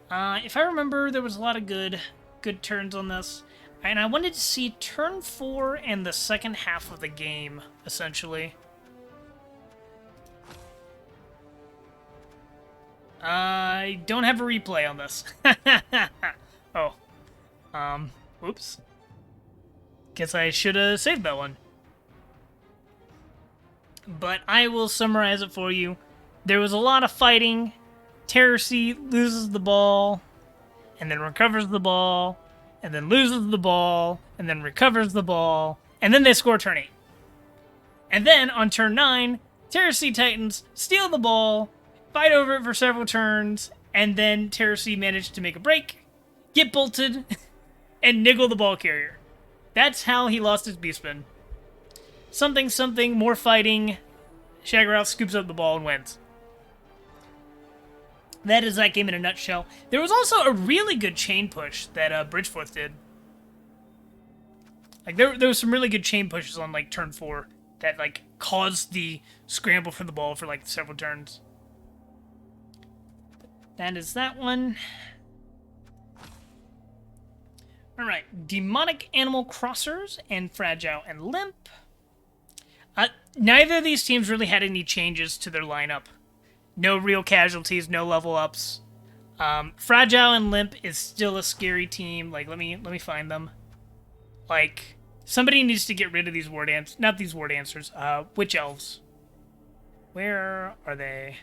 If I remember, there was a lot of good turns on this. And I wanted to see turn 4 and the second half of the game, essentially. I don't have a replay on this. Oh. Oops. Guess I should have saved that one. But I will summarize it for you. There was a lot of fighting. Terror Sea loses the ball, and then recovers the ball, and then loses the ball, and then recovers the ball, and then they score turn 8. And then, on turn 9, Terror Sea Titans steal the ball, fight over it for several turns, and then Terrace managed to make a break, get bolted, and niggle the ball carrier. That's how he lost his B-spin. Something, more fighting. Shaggeroth scoops up the ball and wins. That is that game in a nutshell. There was also a really good chain push that Bridgeforth did. Like there was some really good chain pushes on like turn 4 that like caused the scramble for the ball for like several turns. That is that one. Alright, Demonic Animal Crossers and Fragile and Limp. Neither of these teams really had any changes to their lineup. No real casualties, no level ups. Fragile and Limp is still a scary team. Like, let me find them. Like, somebody needs to get rid of these ward ants. Not these ward answers. Witch elves. Where are they?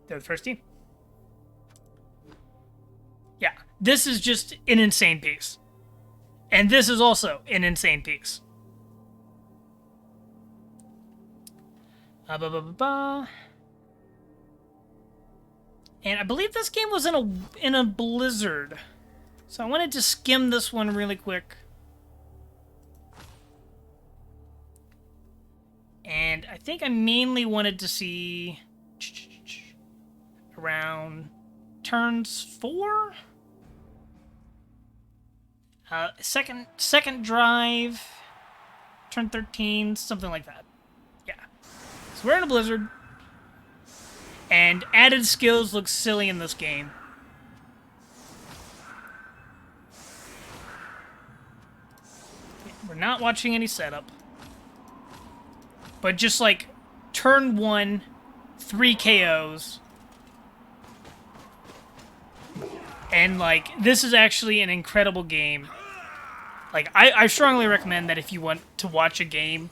They're the first team. Yeah, this is just an insane piece. And this is also an insane piece. And I believe this game was in a blizzard. So I wanted to skim this one really quick. And I think I mainly wanted to see around turns 4? Second drive, turn 13, something like that. Yeah. So we're in a blizzard. And added skills look silly in this game. We're not watching any setup. But just like turn 1, 3 KOs. And like this is actually an incredible game. Like I strongly recommend that if you want to watch a game,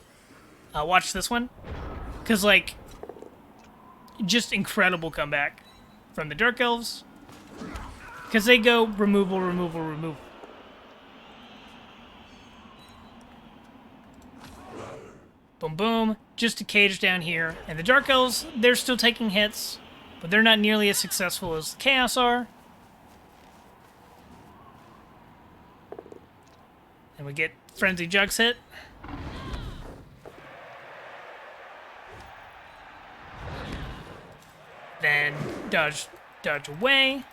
watch this one. Cause like just incredible comeback from the Dark Elves. Because they go removal, removal, removal. Boom, boom. Just a cage down here. And the Dark Elves, they're still taking hits. But they're not nearly as successful as the Chaos are. And we get Frenzy Jugs hit. Then dodge away.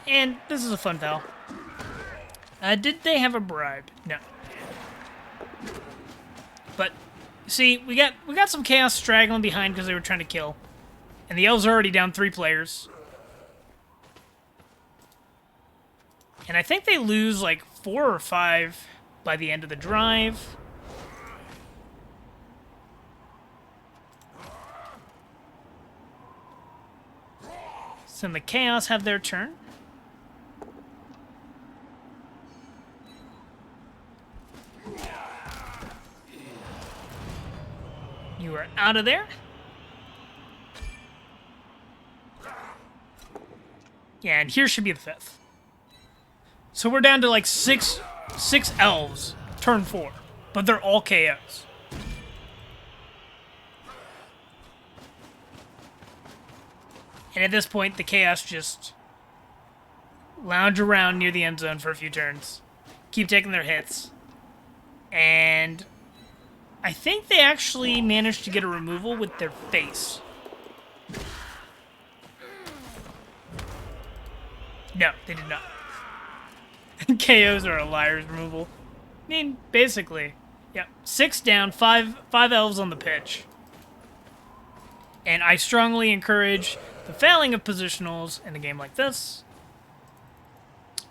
And this is a fun foul. Did they have a bribe? No. But see, we got some Chaos straggling behind because they were trying to kill, and the Elves are already down 3 players. And I think they lose like 4 or 5 by the end of the drive. So the Chaos have their turn. You are out of there. Yeah, and here should be the 5th. So we're down to like six elves, turn 4, but they're all KOs. And at this point, the Chaos just lounge around near the end zone for a few turns, keep taking their hits, and I think they actually managed to get a removal with their face. No, they did not. KOs are a liar's removal. I mean, basically. Yeah, 6 down, 5 elves on the pitch. And I strongly encourage the failing of positionals in a game like this.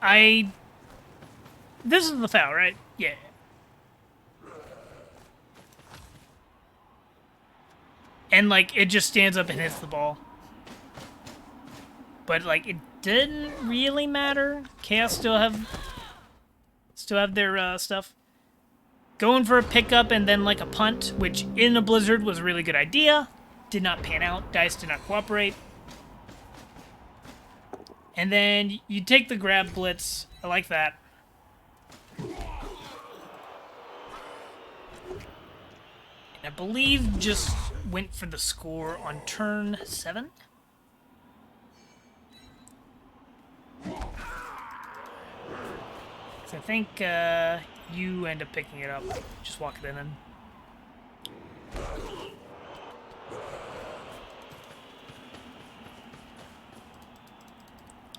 This is the foul, right? Yeah. And, like, it just stands up and hits the ball. But, like, it didn't really matter. Chaos still have their stuff. Going for a pickup and then, like, a punt, which in a blizzard was a really good idea. Did not pan out. Dice did not cooperate. And then you take the grab blitz. I like that. And I believe just went for the score on turn 7. So I think you end up picking it up. Just walk it in and...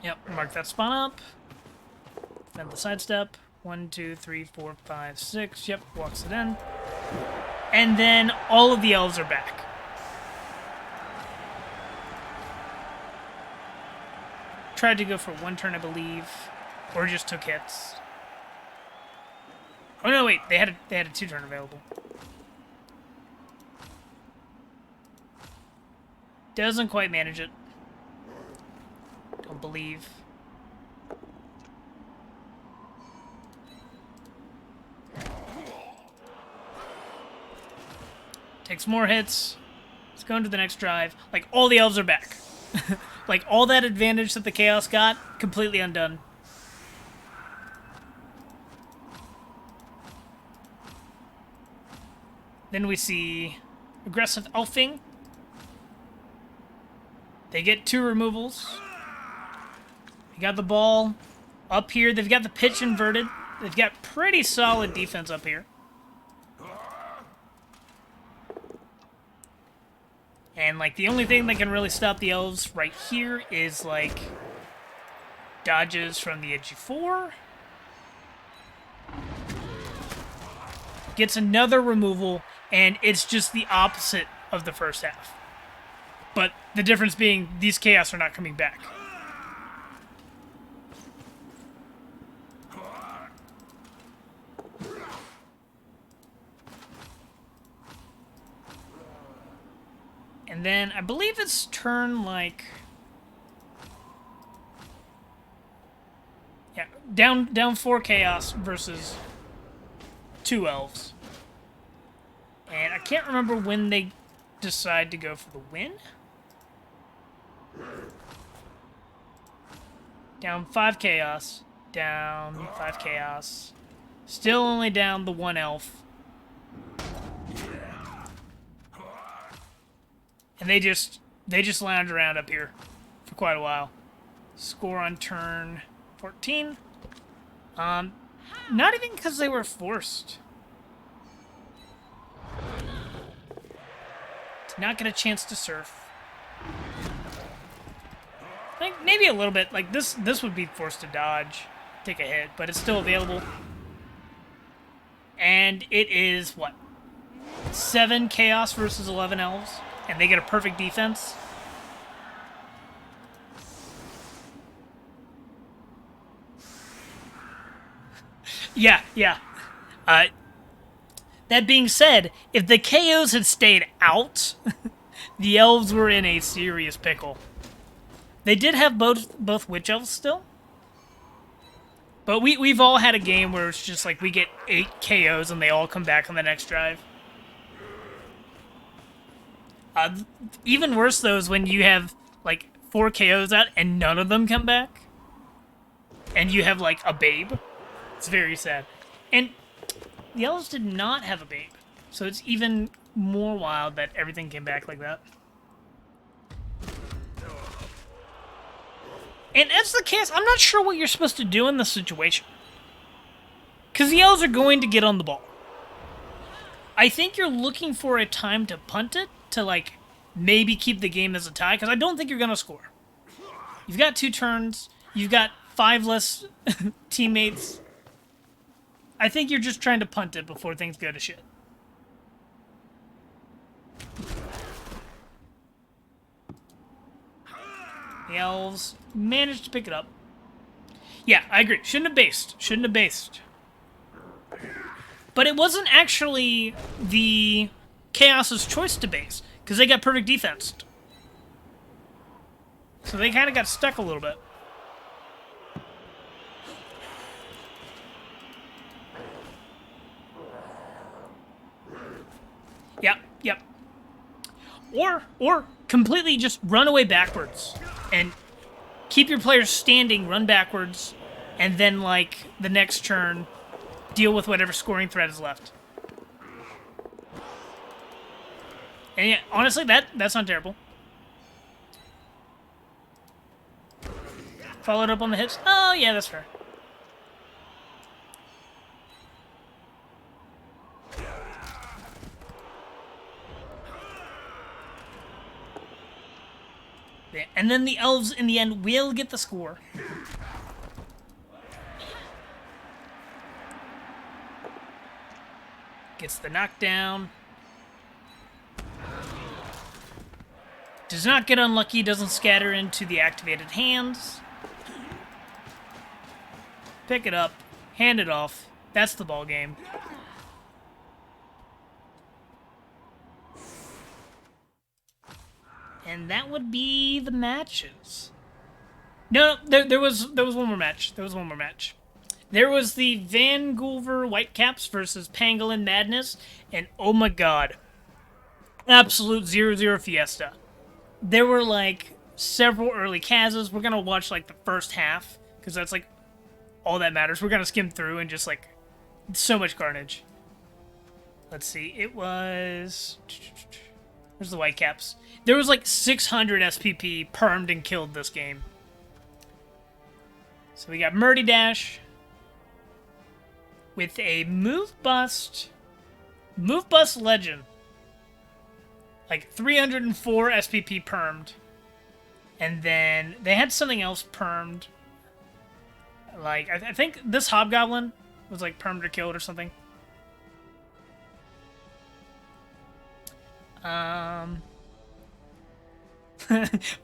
Yep, mark that spawn up. Then the sidestep. 1, 2, 3, 4, 5, 6. Yep, walks it in. And then all of the elves are back. Tried to go for 1 turn, I believe. Or just took hits. Oh no, wait, they had a 2-turn available. Doesn't quite manage it. Don't believe. Takes more hits. Let's go into the next drive. Like, all the elves are back. Like, all that advantage that the Chaos got, completely undone. Then we see aggressive elfing. They get 2 removals. They got the ball up here. They've got the pitch inverted. They've got pretty solid defense up here. And, like, the only thing that can really stop the elves right here is, like, dodges from the edgy 4. Gets another removal, and it's just the opposite of the first half. But the difference being, these Chaos are not coming back. And then, I believe it's turn, like... Yeah, down 4 Chaos versus 2 Elves. And I can't remember when they decide to go for the win. Down 5 Chaos. Down 5 Chaos. Still only down the 1 Elf. And they just lounge around up here for quite a while. Score on turn 14. Not even because they were forced. Did not get a chance to surf. I think maybe a little bit. Like, this would be forced to dodge, take a hit, but it's still available. And it is, what? 7 Chaos versus 11 Elves. And they get a perfect defense. Yeah. That being said, if the KOs had stayed out, the elves were in a serious pickle. They did have both witch elves still. But we've all had a game where it's just like we get 8 KOs and they all come back on the next drive. Even worse, though, is when you have, like, 4 KOs out and none of them come back. And you have, like, a babe. It's very sad. And the elves did not have a babe. So it's even more wild that everything came back like that. And as the case, I'm not sure what you're supposed to do in this situation. Because the elves are going to get on the ball. I think you're looking for a time to punt it, to, like, maybe keep the game as a tie, because I don't think you're going to score. You've got 2 turns. You've got 5 less teammates. I think you're just trying to punt it before things go to shit. The elves managed to pick it up. Yeah, I agree. Shouldn't have based. But it wasn't actually the Chaos's choice to base, because they got perfect defense. So they kind of got stuck a little bit. Yep. Or completely just run away backwards and keep your players standing, run backwards, and then, like, the next turn, deal with whatever scoring threat is left. And yeah, honestly, that's not terrible. Followed up on the hits. Oh, yeah, that's fair. Yeah, and then the elves, in the end, will get the score. Gets the knockdown. Does not get unlucky, doesn't scatter into the activated hands. Pick it up, hand it off. That's the ball game. And that would be the matches. No, there was one more match. There was one more match. There was the Vangulver Whitecaps versus Pangolin Madness, and oh my god, absolute 0-0 fiesta. There were like several early Kazas. We're gonna watch like the first half because that's like all that matters. We're gonna skim through and just like so much carnage. Let's see. It was. Where's the Whitecaps? There was like 600 SPP permed and killed this game. So we got Murdy Dash with a Move Bust Legend. Like 304 SPP permed. And then they had something else permed. Like, I think this Hobgoblin was like permed or killed or something.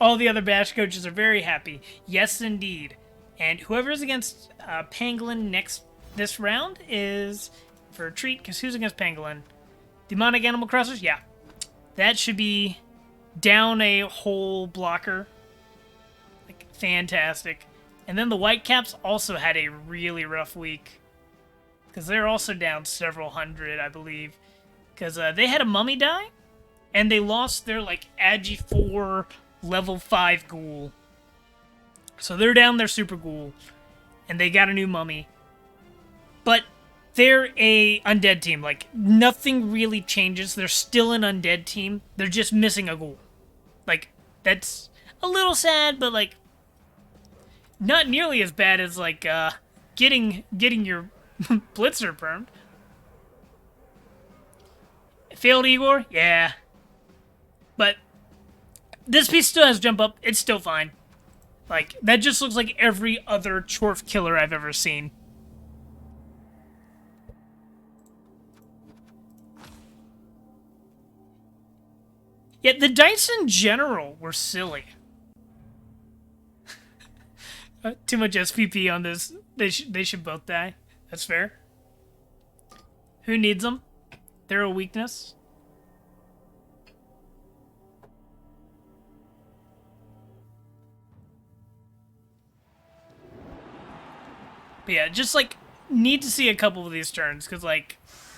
All the other Bash coaches are very happy. Yes, indeed. And whoever's against Pangolin this round is for a treat, because who's against Pangolin? Demonic Animal Crossers? Yeah. That should be down a whole blocker. Like, fantastic. And then the Whitecaps also had a really rough week. Because they're also down several hundred, I believe. Because they had a mummy die. And they lost their, like, Agi 4 level 5 ghoul. So they're down their super ghoul. And they got a new mummy. But they're a undead team. Like, nothing really changes. They're still an undead team. They're just missing a ghoul. Like, that's a little sad, but, like, not nearly as bad as, like, getting your Blitzer permed. Failed Igor? Yeah. But this piece still has jump up. It's still fine. Like, that just looks like every other Chorf killer I've ever seen. Yet the dice in general were silly. Too much SPP on this. They should both die. That's fair. Who needs them? They're a weakness. But yeah, just like need to see a couple of these turns because like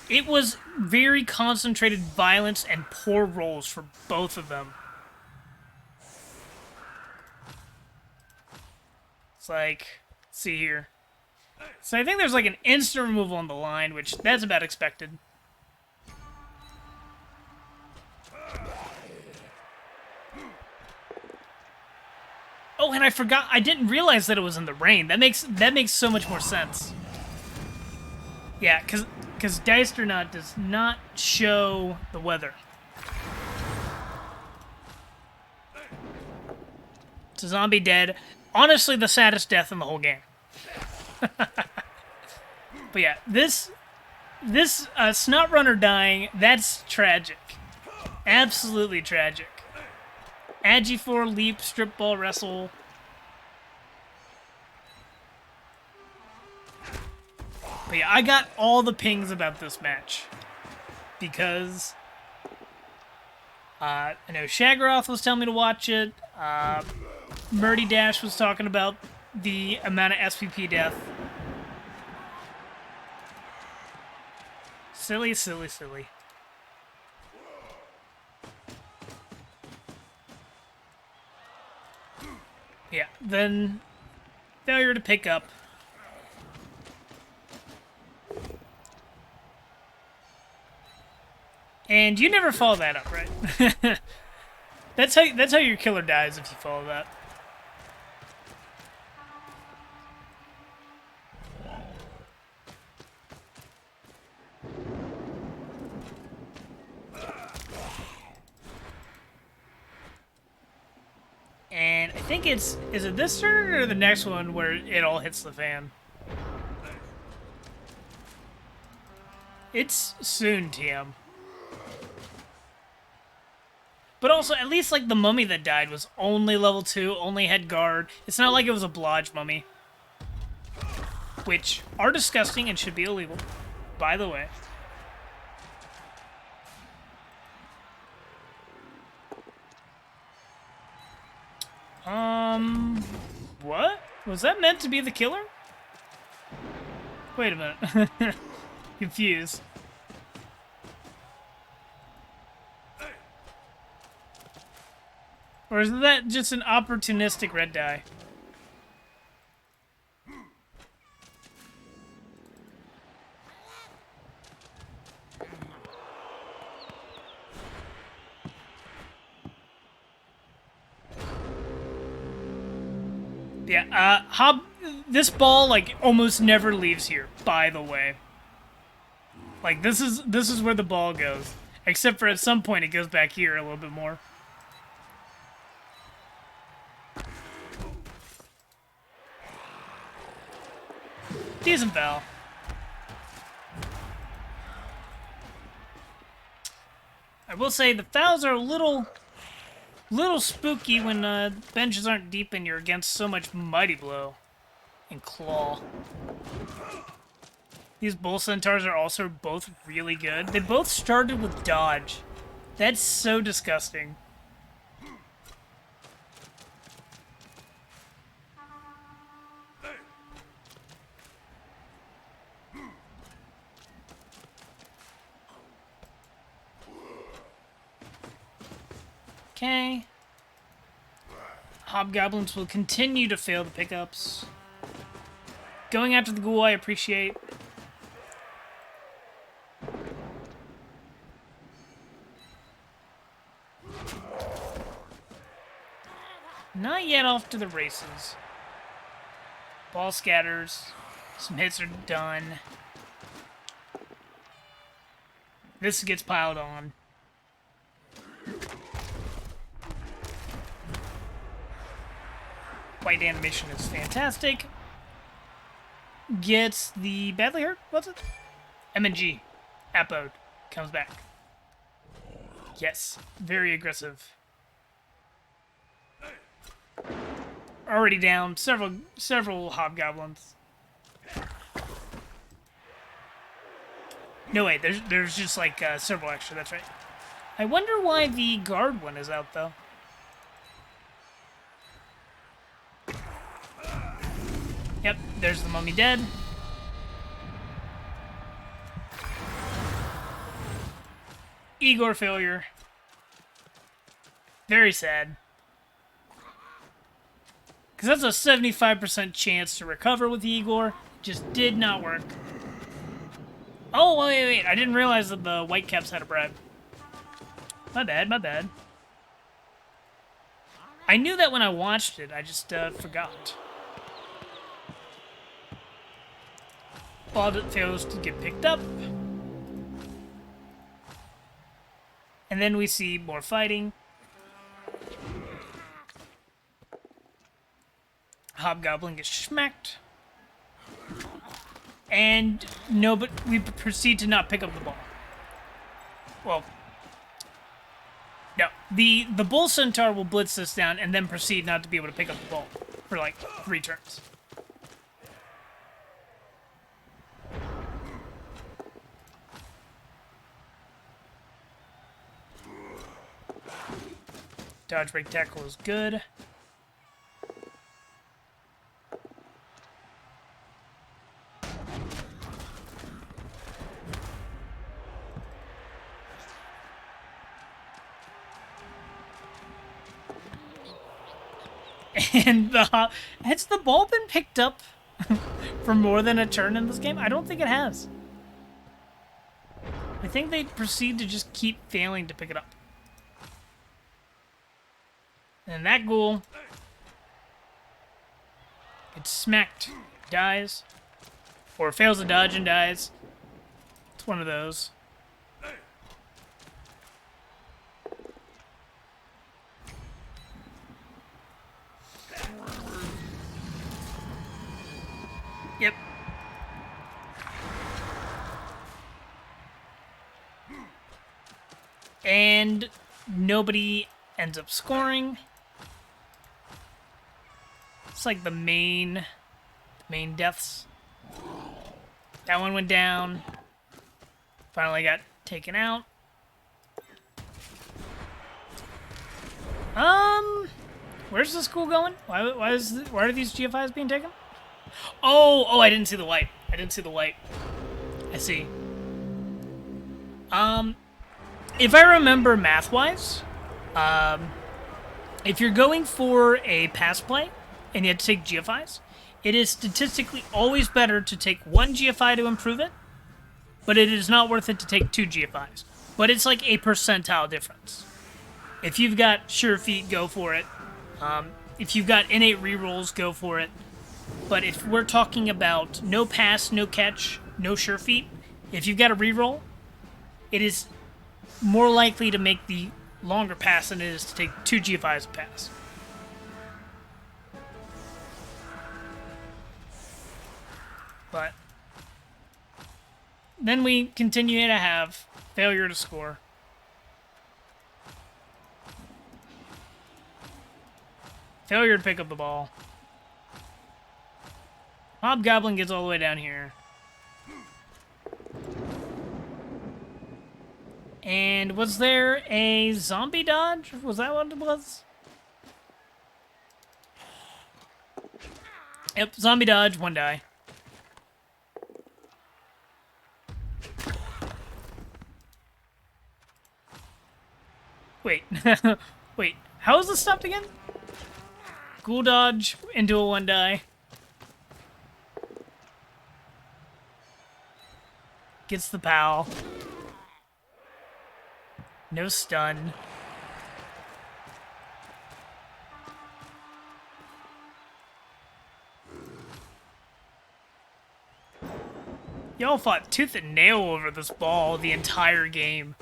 it was very concentrated violence and poor rolls for both of them. It's like, let's see here. So I think there's like an instant removal on the line, which that's about expected. Oh, and I forgot. I didn't realize that it was in the rain. That makes so much more sense. Yeah, because Deisternaut does not show the weather. It's a zombie dead. Honestly, the saddest death in the whole game. But yeah, this Snotrunner dying, that's tragic. Absolutely tragic. Agi 4, leap, strip ball, wrestle. But yeah, I got all the pings about this match. Because I know Shagroth was telling me to watch it. Murdy Dash was talking about the amount of SPP death. Silly, silly, silly. Yeah, then failure to pick up. And you never follow that up, right? That's how your killer dies if you follow that. And I think is it this turn or the next one where it all hits the fan? It's soon, TM. But also, at least like the mummy that died was only level 2, only had guard. It's not like it was a blodge mummy. Which are disgusting and should be illegal, by the way. What? Was that meant to be the killer? Wait a minute. Confused. Or is that just an opportunistic red die? Yeah, this ball, like, almost never leaves here, by the way. Like, this is where the ball goes. Except for at some point it goes back here a little bit more. Decent foul. I will say the fouls are a little spooky when benches aren't deep and you're against so much Mighty Blow and Claw. These Bull Centaurs are also both really good. They both started with Dodge. That's so disgusting. Okay. Hobgoblins will continue to fail the pickups. Going after the ghoul I appreciate. Not yet off to the races. Ball scatters. Some hits are done. This gets piled on. White animation is fantastic. Gets the badly hurt, what's it? MNG. Apode. Comes back. Yes. Very aggressive. Already down several hobgoblins. No, wait, there's just like several extra, that's right. I wonder why the guard one is out though. Yep, there's the mummy dead. Igor failure. Very sad. Because that's a 75% chance to recover with Igor. Just did not work. Oh, wait. I didn't realize that the Whitecaps had a bribe. My bad. I knew that when I watched it. I just forgot. Ball that fails to get picked up. And then we see more fighting. Hobgoblin gets smacked. And no, but we proceed to not pick up the ball. Well, no. The Bull Centaur will blitz this down and then proceed not to be able to pick up the ball for like 3 turns. Dodge break tackle is good. And has the ball been picked up for more than a turn in this game? I don't think it has. I think they proceed to just keep failing to pick it up. And that ghoul gets smacked, dies, or fails to dodge and dies. It's one of those. Yep. And nobody ends up scoring. It's like the main deaths. That one went down. Finally got taken out. Where's the school going? Why are these GFIs being taken? Oh, I didn't see the light. I see. If I remember math-wise, if you're going for a pass play and you have to take GFIs, it is statistically always better to take one GFI to improve it, but it is not worth it to take 2 GFIs. But it's like a percentile difference. If you've got sure feet, go for it. If you've got innate rerolls, go for it. But if we're talking about no pass, no catch, no sure feet, if you've got a reroll, it is more likely to make the longer pass than it is to take 2 GFIs to pass. But then we continue to have failure to score. Failure to pick up the ball. Hobgoblin gets all the way down here. And was there a zombie dodge? Was that what it was? Yep, zombie dodge, 1 die. Wait. Wait, how is this stopped again? Ghoul dodge into a 1 die. Gets the POW. No stun. Y'all fought tooth and nail over this ball the entire game.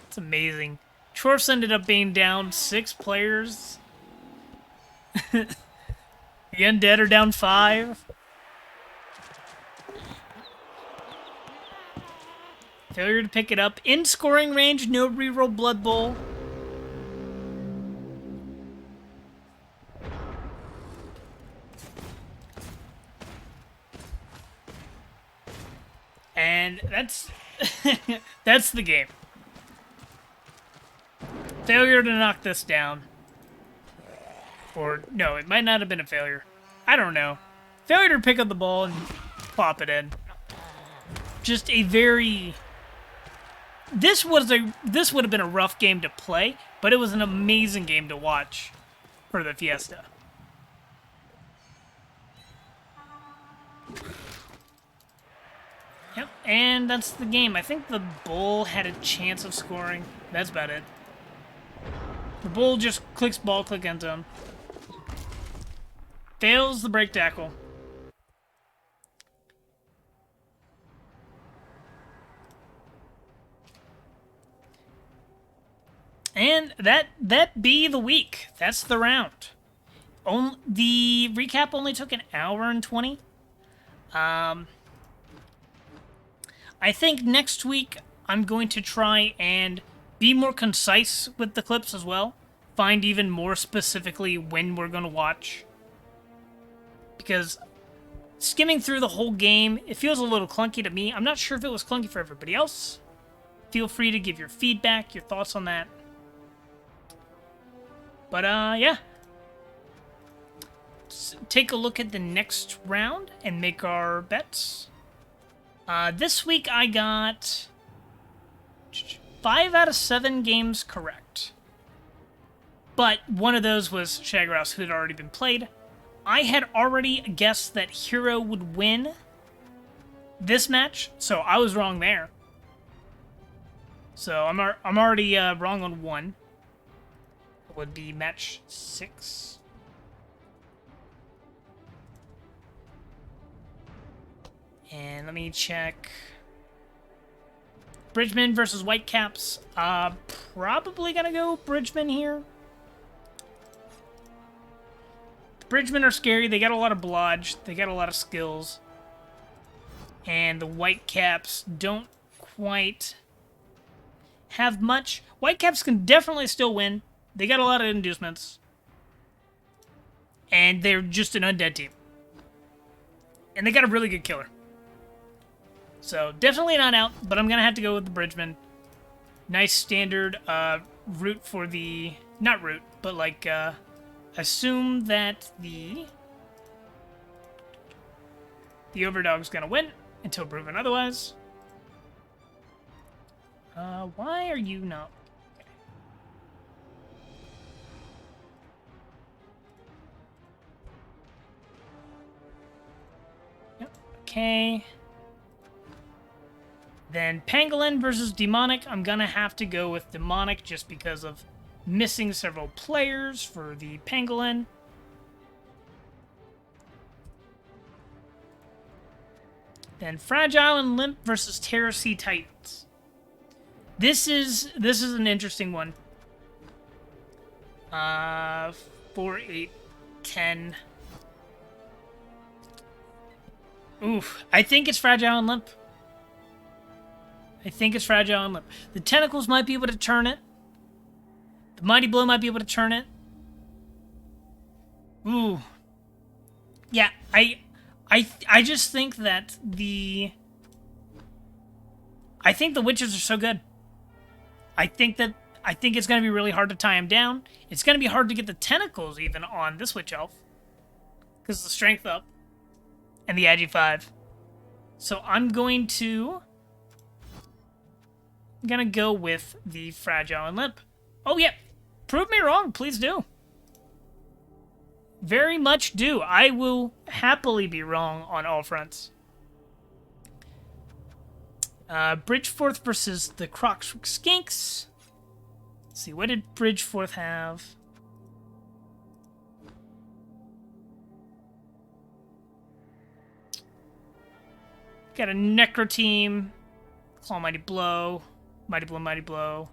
It's amazing. Chorfs ended up being down 6 players. The Undead are down 5. Failure to pick it up. In scoring range, no reroll Blood Bowl. And that's that's the game. Failure to knock this down. Or, no, it might not have been a failure. I don't know. Failure to pick up the ball and pop it in. Just a very... This would have been a rough game to play, but it was an amazing game to watch for the Fiesta. Yep, and that's the game. I think the Bull had a chance of scoring. That's about it. The Bull just clicks ball click into him. Fails the break tackle. And that be the week. That's the round. The recap only took an hour and 20. I think next week I'm going to try and be more concise with the clips as well. Find even more specifically when we're going to watch. Because skimming through the whole game, it feels a little clunky to me. I'm not sure if it was clunky for everybody else. Feel free to give your feedback, your thoughts on that. But, yeah. Let's take a look at the next round and make our bets. This week I got 5 out of 7 games correct. But one of those was Shaggrouse, who had already been played. I had already guessed that Hero would win this match, so I was wrong there. So I'm already wrong on one. It would be match 6. And let me check. Bridgman versus Whitecaps. Probably gonna go Bridgman here. The Bridgmen are scary. They got a lot of blodge. They got a lot of skills. And the Whitecaps don't quite have much. Whitecaps can definitely still win. They got a lot of inducements. And they're just an undead team. And they got a really good killer. So, definitely not out, but I'm going to have to go with the Bridgman. Nice standard route for the... Not route, but like, assume that the Overdog's going to win until proven otherwise. Why are you not... Okay. Then Pangolin versus Demonic. I'm gonna have to go with Demonic just because of missing several players for the Pangolin. Then Fragile and Limp versus Terror Sea Titans. This is an interesting one. 4, 8, 10. Oof. I think it's Fragile and Limp. I think it's Fragile and Limp. The Tentacles might be able to turn it. The Mighty Blow might be able to turn it. Ooh. Yeah, I just think that the Witches are so good. I think it's going to be really hard to tie them down. It's going to be hard to get the Tentacles even on this Witch Elf. Because the Strength up. And the Agi 5. So I'm going to go with the Fragile and Limp. Oh, yeah. Prove me wrong. Please do. Very much do. I will happily be wrong on all fronts. Bridgeforth versus the Crocs Skinks. Let's see. What did Bridgeforth have? Got a Necro team. Claw Mighty Blow. Mighty Blow, Mighty Blow.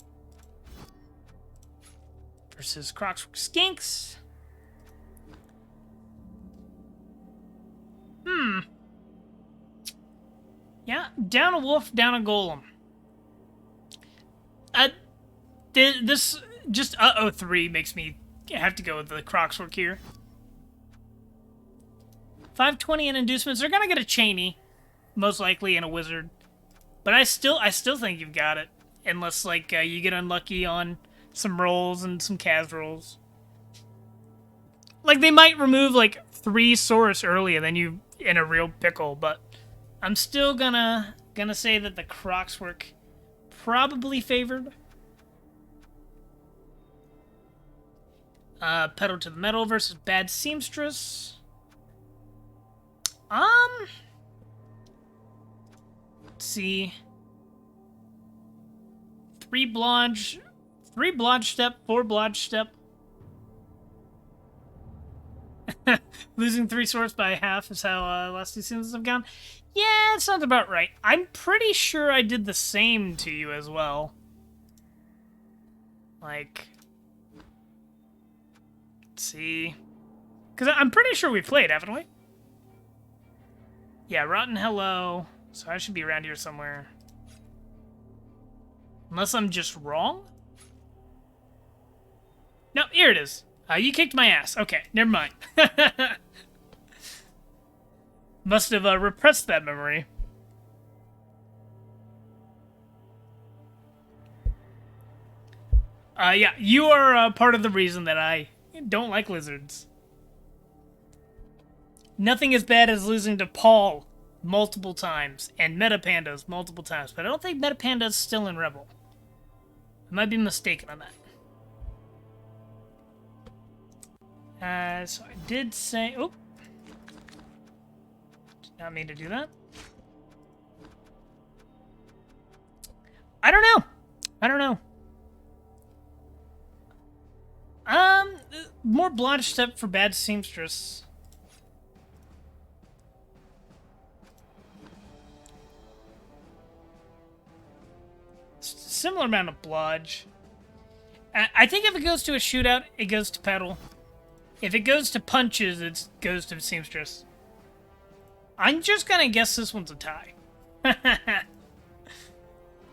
Versus Crocs Skinks. Yeah, down a wolf, down a golem. This just 3 makes me have to go with the Crocswork here. 520 in inducements. They're gonna get a Cheney, most likely, and a Wizard. But I still think you've got it, unless like you get unlucky on some rolls and some Kaz rolls. Like they might remove like 3 Saurus early, and then you in a real pickle. But I'm still gonna say that the Crocswork probably favored. Pedal to the Metal versus Bad Seamstress. Let's see. 3 Blodge Step, 4 Blodge Step. Losing 3 swords by half is how last 2 seasons have gone. Yeah, it sounds about right. I'm pretty sure I did the same to you as well. Like, let's see. Because I'm pretty sure we played, haven't we? Yeah, Rotten Hello. So I should be around here somewhere. Unless I'm just wrong? No, here it is. You kicked my ass. Okay, never mind. Must have repressed that memory. Yeah, you are part of the reason that I don't like lizards. Nothing as bad as losing to Paul multiple times and Metapandas multiple times, but I don't think Metapanda's still in Rebel. I might be mistaken on that. So I did say... Oh! Did not mean to do that. I don't know. I don't know. More blotch step for bad seamstress. Similar amount of blodge. I think if it goes to a shootout, it goes to pedal. If it goes to punches, it goes to seamstress. I'm just gonna guess this one's a tie.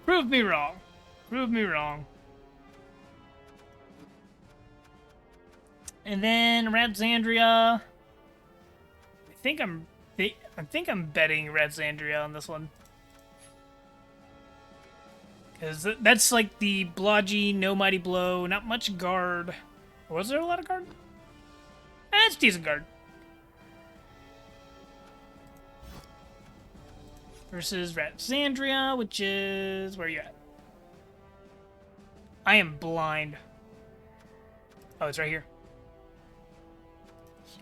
Prove me wrong. Prove me wrong. And then Radzandria. I think I'm betting Radzandria on this one. Because that's like the blodgy, no mighty blow, not much guard. Was there a lot of guard? It's decent guard. Versus Radzandria, which is... Where are you at? I am blind. Oh, it's right here.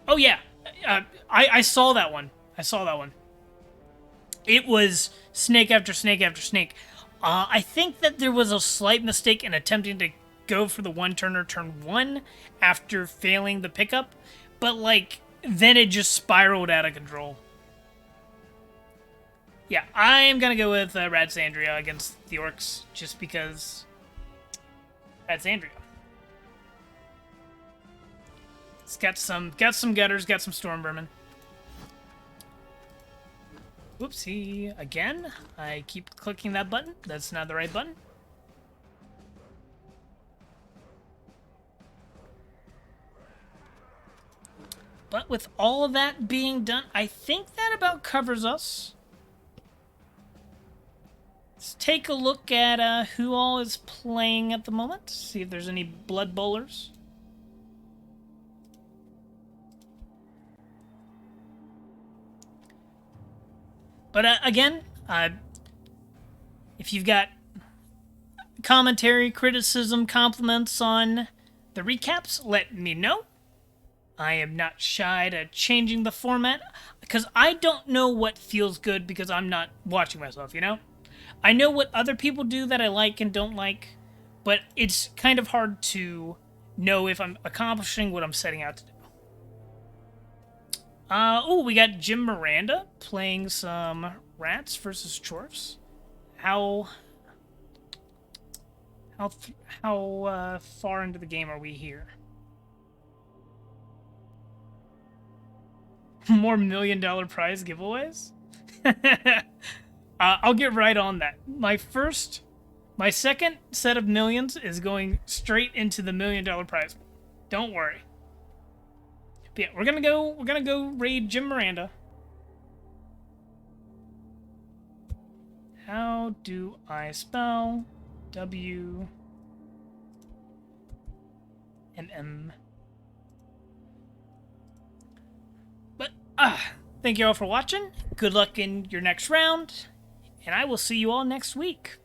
Oh, yeah. I saw that one. I saw that one. It was snake after snake after snake. I think that there was a slight mistake in attempting to go for the one-turner turn 1 after failing the pickup. But, like, then it just spiraled out of control. Yeah, I am going to go with Radzandria against the Orcs just because Radzandria. It's got some gutters, got some storm vermin. Oopsie. Again, I keep clicking that button. That's not the right button. But with all of that being done, I think that about covers us. Let's take a look at who all is playing at the moment. See if there's any blood bowlers. But again, if you've got commentary, criticism, compliments on the recaps, let me know. I am not shy to changing the format, because I don't know what feels good because I'm not watching myself, you know? I know what other people do that I like and don't like, but it's kind of hard to know if I'm accomplishing what I'm setting out to do. Oh, we got Jim Miranda playing some rats versus chorfs. How far into the game are we here? More $1 million prize giveaways? I'll get right on that. My second set of millions is going straight into the $1 million prize. Don't worry. But yeah, we're gonna go raid Jim Miranda. How do I spell W and M? But thank you all for watching. Good luck in your next round, and I will see you all next week.